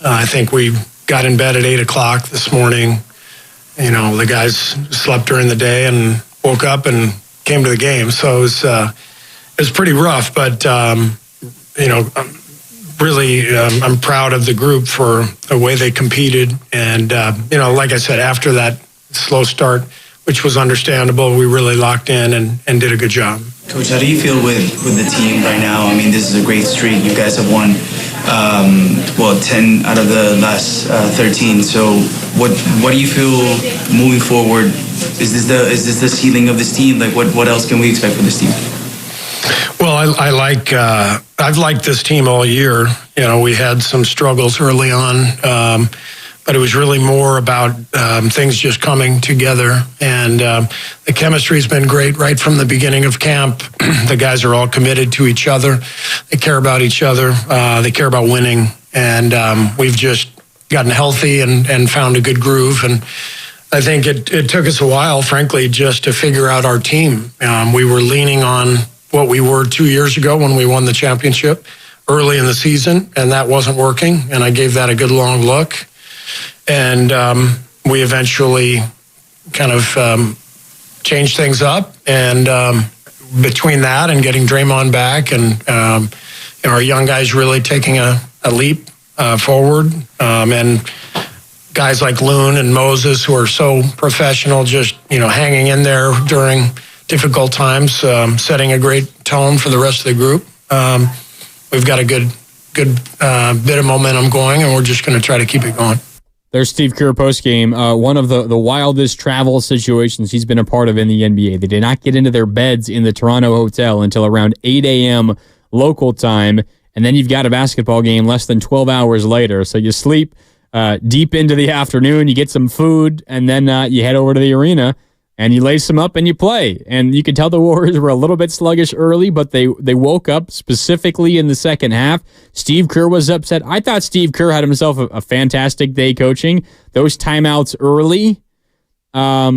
I think we got in bed at 8 o'clock this morning. The guys slept during the day and woke up and came to the game. So it was pretty rough, but, really, I'm proud of the group for the way they competed. And, like I said, after that slow start, which was understandable, we really locked in and did a good job. Coach, how do you feel with the team right now? This is a great streak. You guys have won, 10 out of the last 13. So what do you feel moving forward? Is this the ceiling of this team? What else can we expect from this team? Well, I've liked this team all year. We had some struggles early on, but it was really more about things just coming together. And the chemistry's been great right from the beginning of camp. The guys are all committed to each other. They care about each other. They care about winning. And we've just gotten healthy and found a good groove. And I think it took us a while, frankly, just to figure out our team. We were leaning on what we were 2 years ago when we won the championship early in the season, and that wasn't working. And I gave that a good long look. And we eventually kind of changed things up. And between that and getting Draymond back and our young guys really taking a leap forward, and guys like Loon and Moses, who are so professional, just hanging in there during difficult times, setting a great tone for the rest of the group. We've got a good bit of momentum going, and we're just going to try to keep it going. There's Steve Kerr postgame. One of the wildest travel situations he's been a part of in the NBA. They did not get into their beds in the Toronto hotel until around 8 a.m. local time, and then you've got a basketball game less than 12 hours later. So you sleep deep into the afternoon, you get some food, and then you head over to the arena, and you lace them up and you play. And you could tell the Warriors were a little bit sluggish early, but they woke up specifically in the second half. Steve Kerr was upset. I thought Steve Kerr had himself a fantastic day coaching. Those timeouts early,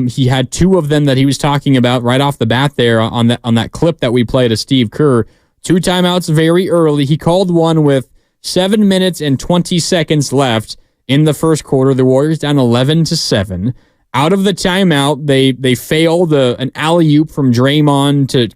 he had 2 of them that he was talking about right off the bat there on that clip that we played of Steve Kerr. 2 timeouts very early. He called one with 7 minutes and 20 seconds left in the first quarter. The Warriors down 11-7. out of the timeout, they failed an alley-oop from Draymond to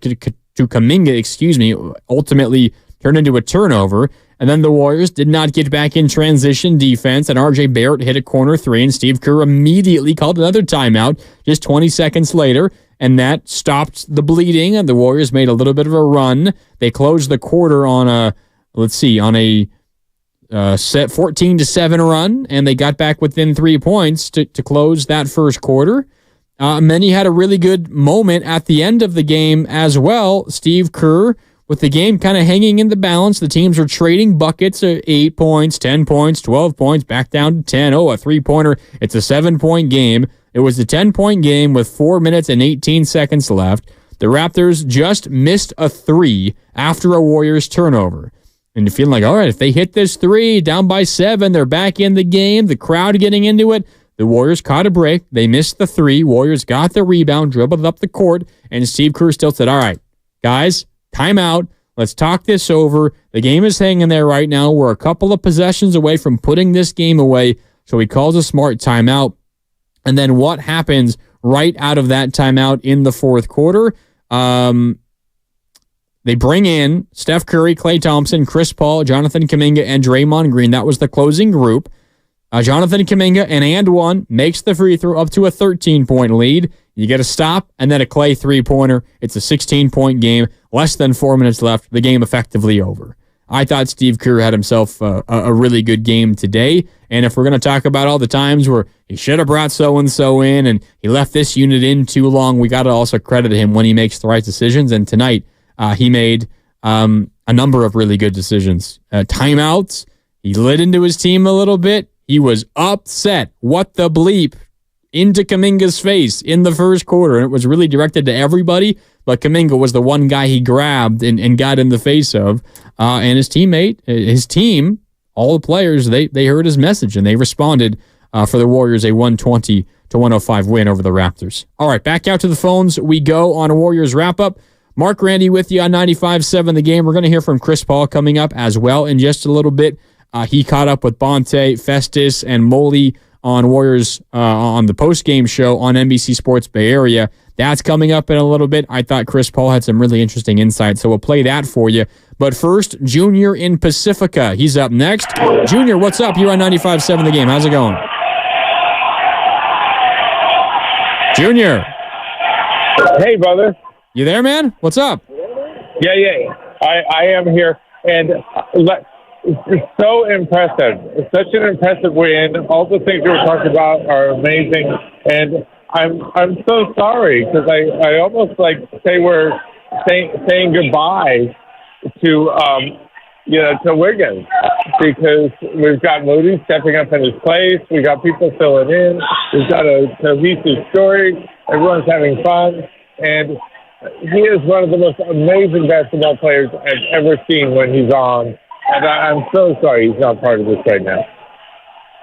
Kuminga, ultimately turned into a turnover. And then the Warriors did not get back in transition defense, and R.J. Barrett hit a corner three, and Steve Kerr immediately called another timeout just 20 seconds later, and that stopped the bleeding, and the Warriors made a little bit of a run. They closed the quarter on a 14-7 run, and they got back within 3 points to close that first quarter. And then he had a really good moment at the end of the game as well. Steve Kerr, with the game kind of hanging in the balance, the teams were trading buckets of 8 points, 10 points, 12 points, back down to 10. Oh, a three-pointer. It's a 7-point game. It was a 10-point game with 4 minutes and 18 seconds left. The Raptors just missed a three after a Warriors turnover. And you're feeling like, all right, if they hit this three, down by 7, they're back in the game, the crowd getting into it. The Warriors caught a break. They missed the three. Warriors got the rebound, dribbled up the court, and Steve Kerr still said, all right, guys, timeout. Let's talk this over. The game is hanging there right now. We're a couple of possessions away from putting this game away. So he calls a smart timeout. And then what happens right out of that timeout in the fourth quarter? They bring in Steph Curry, Klay Thompson, Chris Paul, Jonathan Kuminga, and Draymond Green. That was the closing group. Jonathan Kuminga, an and one, makes the free throw up to a 13-point lead. You get a stop and then a Klay three-pointer. It's a 16-point game. Less than 4 minutes left. The game effectively over. I thought Steve Kerr had himself a really good game today. And if we're going to talk about all the times where he should have brought so-and-so in and he left this unit in too long, we got to also credit him when he makes the right decisions. And tonight, he made a number of really good decisions. Timeouts. He lit into his team a little bit. He was upset. What the bleep? Into Kuminga's face in the first quarter. And it was really directed to everybody, but Kuminga was the one guy he grabbed and got in the face of. And his team, all the players, they heard his message and they responded for the Warriors, a 120-105 win over the Raptors. All right, back out to the phones we go on a Warriors wrap-up. Mark Randy with you on 95.7 The Game. We're going to hear from Chris Paul coming up as well in just a little bit. He caught up with Bonte, Festus, and Moody on Warriors on the post-game show on NBC Sports Bay Area. That's coming up in a little bit. I thought Chris Paul had some really interesting insights, so we'll play that for you. But first, Junior in Pacifica. He's up next. Junior, what's up? You're on 95.7 The Game. How's it going? Junior. Hey, brother. You there, man? What's up? Yeah. I am here. And it's so impressive. It's such an impressive win. All the things you were talking about are amazing. And I'm so sorry because I almost like say we're saying goodbye to to Wiggins because we've got Moody stepping up in his place. We got people filling in. We've got a cohesive story. Everyone's having fun, and he is one of the most amazing basketball players I've ever seen when he's on. And I'm so sorry he's not part of this right now.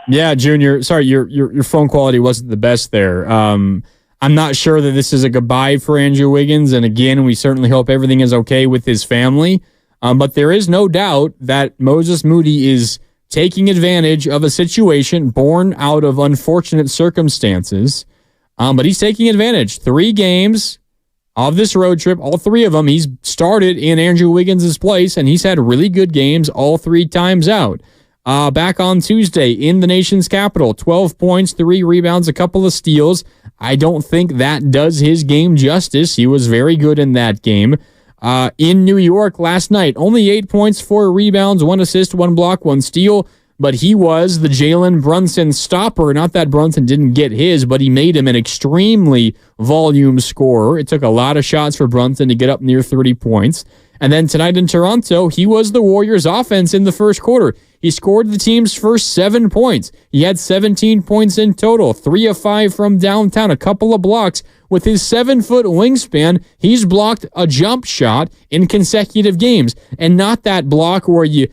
Yeah, Junior. Sorry, your phone quality wasn't the best there. I'm not sure that this is a goodbye for Andrew Wiggins. And again, we certainly hope everything is okay with his family. But there is no doubt that Moses Moody is taking advantage of a situation born out of unfortunate circumstances. But he's taking advantage. 3 games of this road trip, all 3 of them, he's started in Andrew Wiggins' place, and he's had really good games all 3 times out. Back on Tuesday in the nation's capital, 12 points, 3 rebounds, a couple of steals. I don't think that does his game justice. He was very good in that game. In New York last night, only 8 points, 4 rebounds, 1 assist, 1 block, 1 steal. But he was the Jalen Brunson stopper. Not that Brunson didn't get his, but he made him an extremely volume scorer. It took a lot of shots for Brunson to get up near 30 points. And then tonight in Toronto, he was the Warriors' offense in the first quarter. He scored the team's first 7 points. He had 17 points in total, 3 of 5 from downtown, a couple of blocks. With his 7-foot wingspan, he's blocked a jump shot in consecutive games. And not that block where you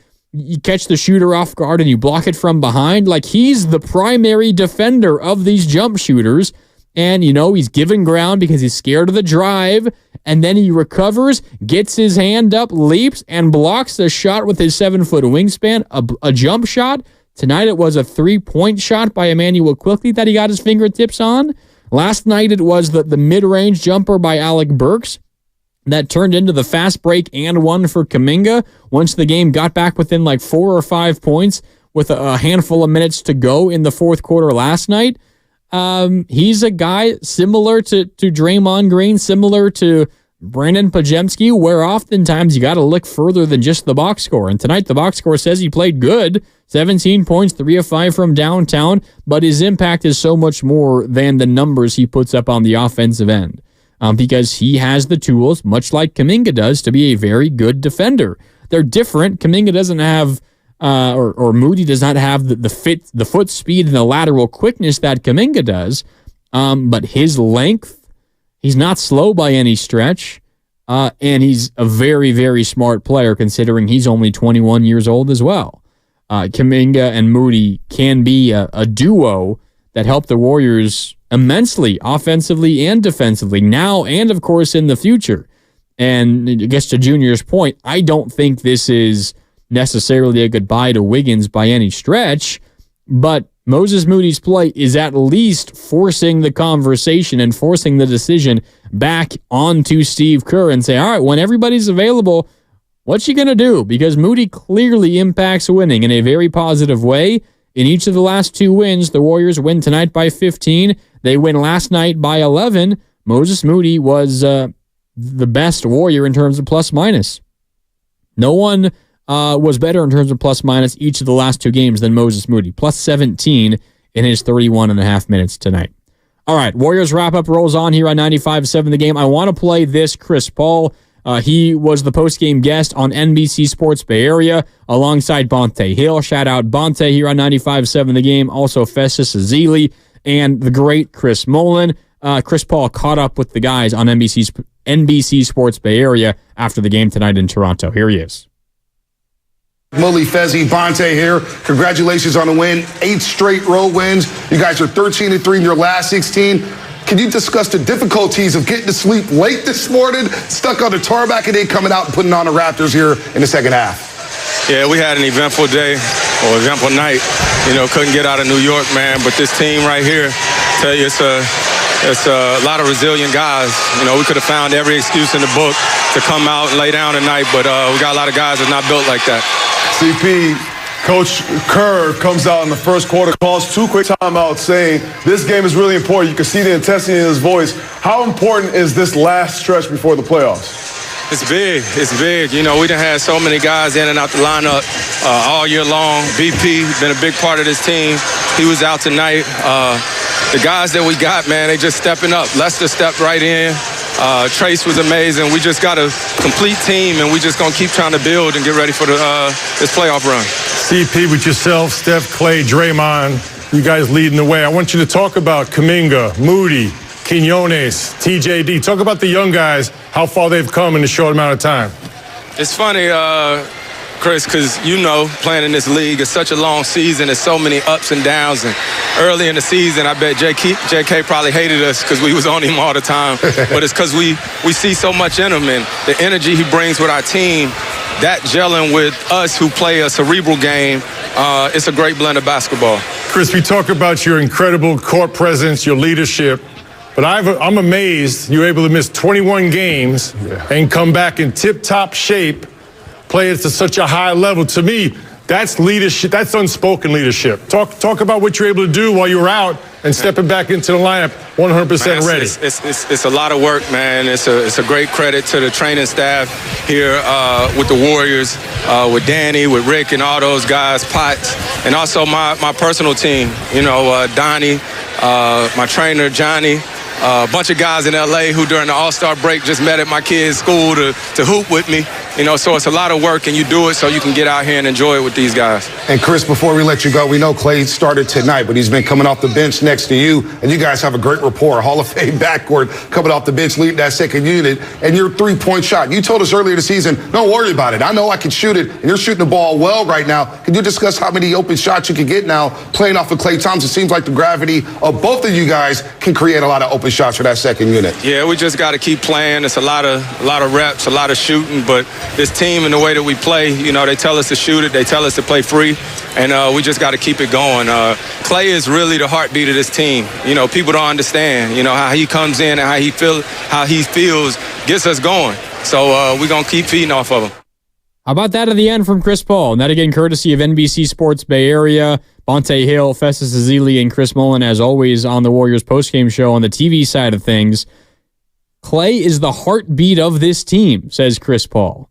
catch the shooter off guard and you block it from behind. Like, he's the primary defender of these jump shooters. And, he's given ground because he's scared of the drive. And then he recovers, gets his hand up, leaps, and blocks the shot with his 7-foot wingspan, a jump shot. Tonight it was a 3-point shot by Emmanuel Quickley that he got his fingertips on. Last night it was the mid-range jumper by Alec Burks that turned into the fast break and one for Kuminga once the game got back within like 4 or 5 points with a handful of minutes to go in the fourth quarter last night. He's a guy similar to Draymond Green, similar to Brandon Pajemski, where oftentimes you got to look further than just the box score. And tonight the box score says he played good, 17 points, 3 of 5 from downtown, but his impact is so much more than the numbers he puts up on the offensive end. Because he has the tools, much like Kuminga does, to be a very good defender. They're different. Kuminga doesn't have, or Moody does not have the foot speed and the lateral quickness that Kuminga does. But his length, he's not slow by any stretch, and he's a very, very smart player considering he's only 21 years old as well. Kuminga and Moody can be a duo that help the Warriors immensely, offensively and defensively, now and, of course, in the future. And I guess to Junior's point, I don't think this is necessarily a goodbye to Wiggins by any stretch, but Moses Moody's play is at least forcing the conversation and forcing the decision back onto Steve Kerr and say, all right, when everybody's available, what's he going to do? Because Moody clearly impacts winning in a very positive way. In each of the last 2 wins, the Warriors win tonight by 15. They win last night by 11. Moses Moody was the best Warrior in terms of plus-minus. No one was better in terms of plus-minus each of the last 2 games than Moses Moody. Plus 17 in his 31.5 minutes tonight. All right, Warriors wrap-up rolls on here on 95.7 The Game. I want to play this Chris Paul. He was the post-game guest on NBC Sports Bay Area alongside Bonte Hill. Shout out Bonte here on 95.7 The Game. Also Festus Ezeli and the great Chris Mullen. Chris Paul caught up with the guys on NBC Sports Bay Area after the game tonight in Toronto. Here he is. Mully, Fezzi, Bonte here. Congratulations on the win. 8 straight road wins. You guys are 13-3 in your last 16. Can you discuss the difficulties of getting to sleep late this morning, stuck on the tarmac, and then coming out and putting on the Raptors here in the second half? Yeah, we had an eventful day or eventful night. Couldn't get out of New York, man. But this team right here, tell you, it's a lot of resilient guys. We could have found every excuse in the book to come out and lay down tonight, but we got a lot of guys that's not built like that. CP, Coach Kerr comes out in the first quarter, calls 2 quick timeouts saying this game is really important. You can see the intensity in his voice. How important is this last stretch before the playoffs? It's big. It's big. We done had so many guys in and out the lineup all year long. BP been a big part of this team. He was out tonight. The guys that we got, man, they just stepping up. Lester stepped right in. Trace was amazing. We just got a complete team, and we just going to keep trying to build and get ready for this playoff run. CP, with yourself, Steph, Clay, Draymond, you guys leading the way. I want you to talk about Kuminga, Moody, Quinones, TJD. Talk about the young guys, how far they've come in a short amount of time. It's funny, Chris, because playing in this league is such a long season. There's so many ups and downs. And early in the season, I bet JK probably hated us because we was on him all the time. But it's because we see so much in him, and the energy he brings with our team, that gelling with us who play a cerebral game, it's a great blend of basketball. Chris, we talk about your incredible court presence, your leadership, but I'm amazed you're able to miss 21 games and come back in tip-top shape, play it to such a high level. To me, that's leadership. That's unspoken leadership. Talk about what you're able to do while you're out and stepping back into the lineup 100% ready. It's a lot of work, man. It's a great credit to the training staff here with the Warriors, with Danny, with Rick, and all those guys, Potts, and also my personal team. Donnie, my trainer Johnny. A bunch of guys in L.A. who during the All-Star break just met at my kids' school to hoop with me. So it's a lot of work, and you do it so you can get out here and enjoy it with these guys. And Chris, before we let you go, we know Clay started tonight, but he's been coming off the bench next to you, and you guys have a great rapport. Hall of Fame backcourt coming off the bench, leading that second unit, and your 3-point shot. You told us earlier this season, don't worry about it. I know I can shoot it, and you're shooting the ball well right now. Can you discuss how many open shots you can get now playing off of Klay Thompson? It seems like the gravity of both of you guys can create a lot of open shots for that second unit. Yeah, we just got to keep playing. It's a lot of reps, a lot of shooting, but this team and the way that we play, they tell us to shoot it, they tell us to play free, and we just got to keep it going. Clay is really the heartbeat of this team. You know, people don't understand, you know, how he comes in and how he feels gets us going. So we're going to keep feeding off of him. How about that at the end from Chris Paul? And that again, courtesy of NBC Sports Bay Area. Bonte Hill, Festus Ezeli, and Chris Mullen, as always, on the Warriors postgame show on the TV side of things. Clay is the heartbeat of this team, says Chris Paul.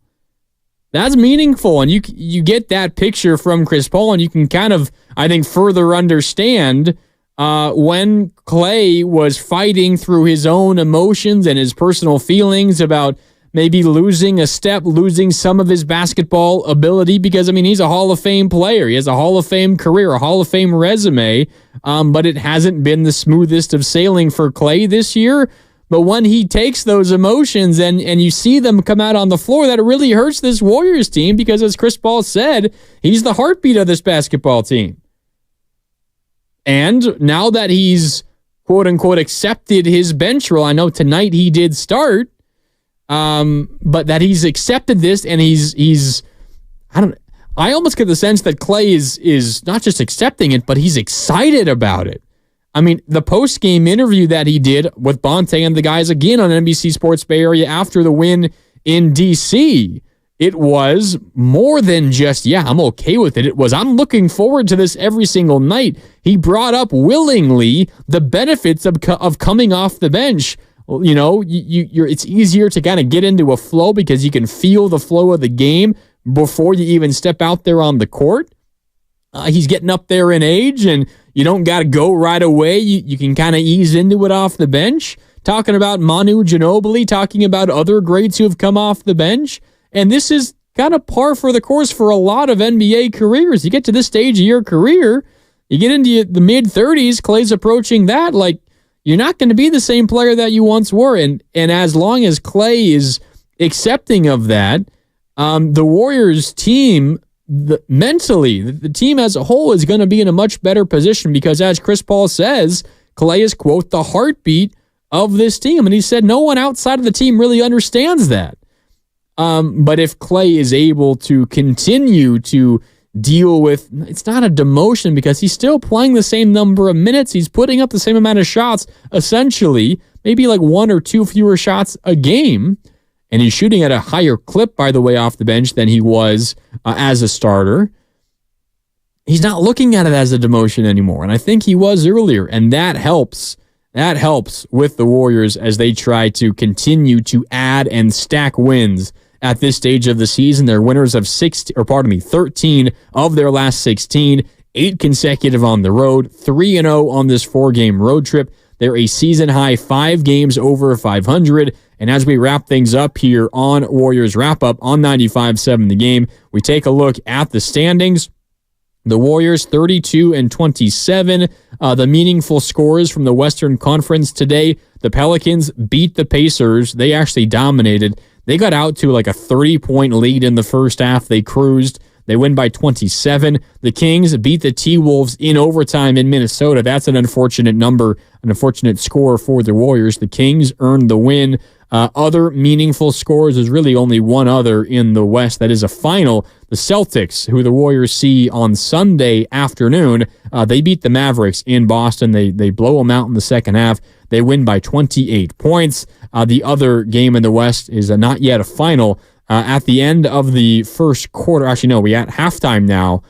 That's meaningful, and you get that picture from Chris Paul, and you can kind of, I think, further understand when Clay was fighting through his own emotions and his personal feelings about maybe losing a step, losing some of his basketball ability, because, I mean, he's a Hall of Fame player. He has a Hall of Fame career, a Hall of Fame resume, but it hasn't been the smoothest of sailing for Clay this year. But when he takes those emotions and you see them come out on the floor, that really hurts this Warriors team because, as Chris Paul said, he's the heartbeat of this basketball team. And now that he's, quote-unquote, accepted his bench role, I know tonight he did start, but that he's accepted this and I almost get the sense that Clay is not just accepting it, but he's excited about it. I mean, the post-game interview that he did with Bonte and the guys again on NBC Sports Bay Area after the win in D.C., it was more than just, yeah, I'm okay with it. It was, I'm looking forward to this every single night. He brought up willingly the benefits of coming off the bench. You know, it's easier to kind of get into a flow because you can feel the flow of the game before you even step out there on the court. He's getting up there in age, and you don't got to go right away. You can kind of ease into it off the bench. Talking about Manu Ginobili, talking about other greats who have come off the bench. And this is kind of par for the course for a lot of NBA careers. You get to this stage of your career, you get into the mid-30s, Clay's approaching that, like, you're not going to be the same player that you once were. And as long as Clay is accepting of that, the Warriors team, mentally, the team as a whole is going to be in a much better position because, as Chris Paul says, Clay is, quote, the heartbeat of this team. And he said no one outside of the team really understands that. But if Clay is able to continue to deal with, it's not a demotion because he's still playing the same number of minutes. He's putting up the same amount of shots, essentially, maybe like one or two fewer shots a game. And he's shooting at a higher clip, by the way, off the bench than he was as a starter. He's not looking at it as a demotion anymore. And I think he was earlier. And that helps. That helps with the Warriors as they try to continue to add and stack wins at this stage of the season. They're winners of 13 of their last 16, 8 consecutive on the road, 3-0 on this 4-game road trip. They're a season-high 5 games over 500. And as we wrap things up here on Warriors Wrap-Up on 95.7 The Game, we take a look at the standings. The Warriors 32-27. The meaningful scores from the Western Conference today. The Pelicans beat the Pacers. They actually dominated. They got out to like a 30-point lead in the first half. They cruised. They win by 27. The Kings beat the T-Wolves in overtime in Minnesota. That's an unfortunate number, an unfortunate score for the Warriors. The Kings earned the win. Other meaningful scores, there's really only one other in the West that is a final. The Celtics, who the Warriors see on Sunday afternoon, they beat the Mavericks in Boston. They blow them out in the second half. They win by 28 points. The other game in the West is not yet a final. At the end of the first quarter, actually, no, we at halftime now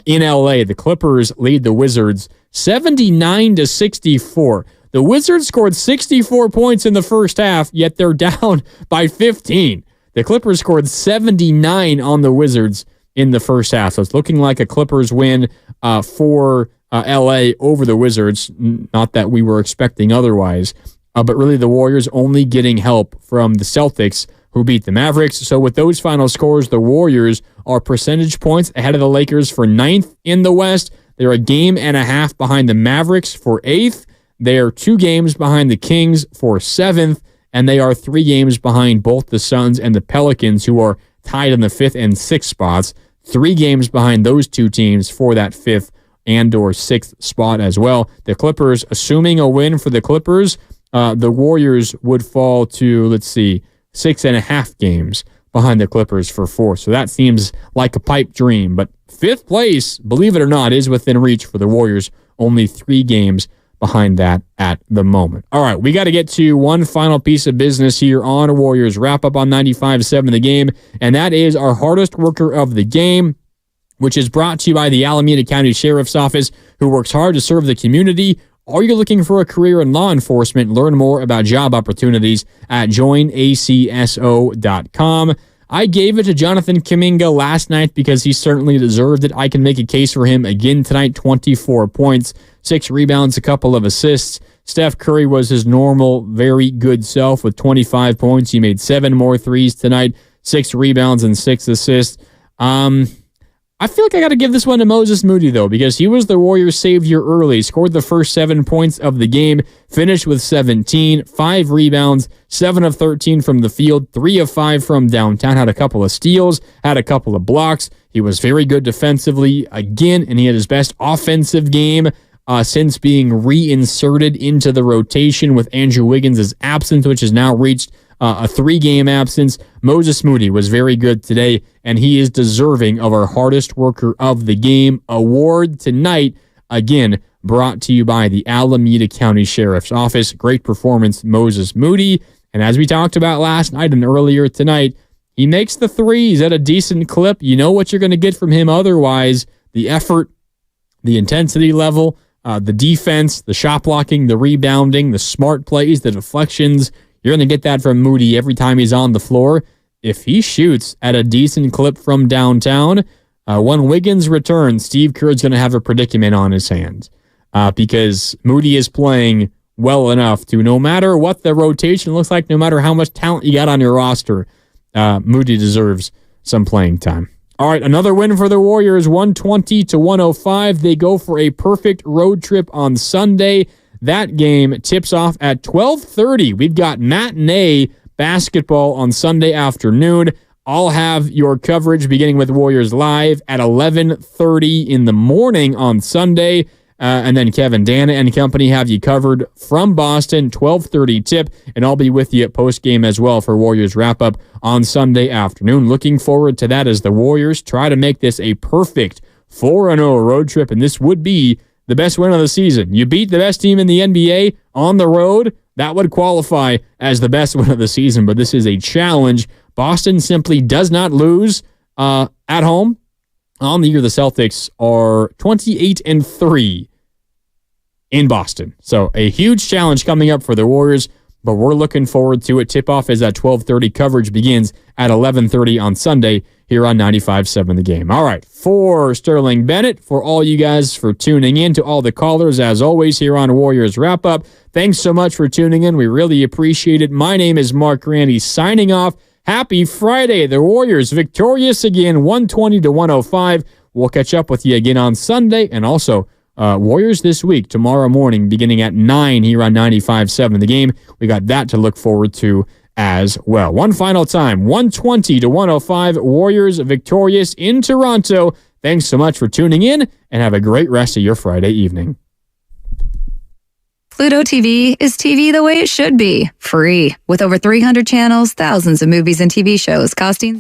in LA. The Clippers lead the Wizards 79-64. The Wizards scored 64 points in the first half, yet they're down by 15. The Clippers scored 79 on the Wizards in the first half. So it's looking like a Clippers win for LA over the Wizards. Not that we were expecting otherwise. But really the Warriors only getting help from the Celtics, who beat the Mavericks. So with those final scores, the Warriors are percentage points ahead of the Lakers for 9th in the West. They're a game and a half behind the Mavericks for 8th. They are 2 games behind the Kings for 7th, and they are 3 games behind both the Suns and the Pelicans, who are tied in the 5th and 6th spots. 3 games behind those 2 teams for that 5th and or 6th spot as well. The Clippers, assuming a win for the Clippers, the Warriors would fall to, 6.5 games behind the Clippers for 4th. So that seems like a pipe dream. But 5th place, believe it or not, is within reach for the Warriors only 3 games behind that at the moment. All right, we got to get to one final piece of business here on Warriors Wrap-Up on 95.7 The Game, and that is our hardest worker of the game, which is brought to you by the Alameda County Sheriff's Office, who works hard to serve the community. Are you looking for a career in law enforcement? Learn more about job opportunities at joinacso.com. I gave it to Jonathan Kuminga last night because he certainly deserved it. I can make a case for him again tonight. 24 points, 6 rebounds, a couple of assists. Steph Curry was his normal, very good self with 25 points. He made 7 more threes tonight, 6 rebounds and 6 assists. I feel like I got to give this one to Moses Moody, though, because he was the Warriors' savior early. Scored the first 7 points of the game, finished with 17, 5 rebounds, 7 of 13 from the field, 3 of 5 from downtown, had a couple of steals, had a couple of blocks. He was very good defensively again, and he had his best offensive game since being reinserted into the rotation with Andrew Wiggins' absence, which has now reached a 3-game absence. Moses Moody was very good today, and he is deserving of our hardest worker of the game award tonight. Again, brought to you by the Alameda County Sheriff's Office. Great performance, Moses Moody. And as we talked about last night and earlier tonight, he makes the threes at a decent clip. You know what you're going to get from him otherwise. The effort, the intensity level, the defense, the shot blocking, the rebounding, the smart plays, the deflections. You're going to get that from Moody every time he's on the floor. If he shoots at a decent clip from downtown, when Wiggins returns, Steve Kerr's going to have a predicament on his hands because Moody is playing well enough to, no matter what the rotation looks like, no matter how much talent you got on your roster, Moody deserves some playing time. All right, another win for the Warriors, 120-105. They go for a perfect road trip on Sunday. That game tips off at 12:30. We've got matinee basketball on Sunday afternoon. I'll have your coverage beginning with Warriors Live at 11:30 in the morning on Sunday. And then Kevin Dana and company have you covered from Boston, 12:30 tip. And I'll be with you at postgame as well for Warriors Wrap-Up on Sunday afternoon. Looking forward to that as the Warriors try to make this a perfect 4-0 road trip. And this would be the best win of the season. You beat the best team in the NBA on the road, that would qualify as the best win of the season, but this is a challenge. Boston simply does not lose at home. On the year, the Celtics are 28-3 in Boston. So a huge challenge coming up for the Warriors, but we're looking forward to it. Tip-off is at 12:30. Coverage begins at 11:30 on Sunday here on 95.7 The Game. All right, for Sterling Bennett, for all you guys for tuning in, to all the callers, as always, here on Warriors Wrap-Up, thanks so much for tuning in. We really appreciate it. My name is Mark Randy, signing off. Happy Friday. The Warriors victorious again, 120-105. We'll catch up with you again on Sunday, and also Warriors this week, tomorrow morning, beginning at 9 here on 95.7 The Game. We got that to look forward to as well. One final time, 120-105, Warriors victorious in Toronto. Thanks so much for tuning in, and have a great rest of your Friday evening. Pluto TV is TV the way it should be, free. With over 300 channels, thousands of movies and TV shows costing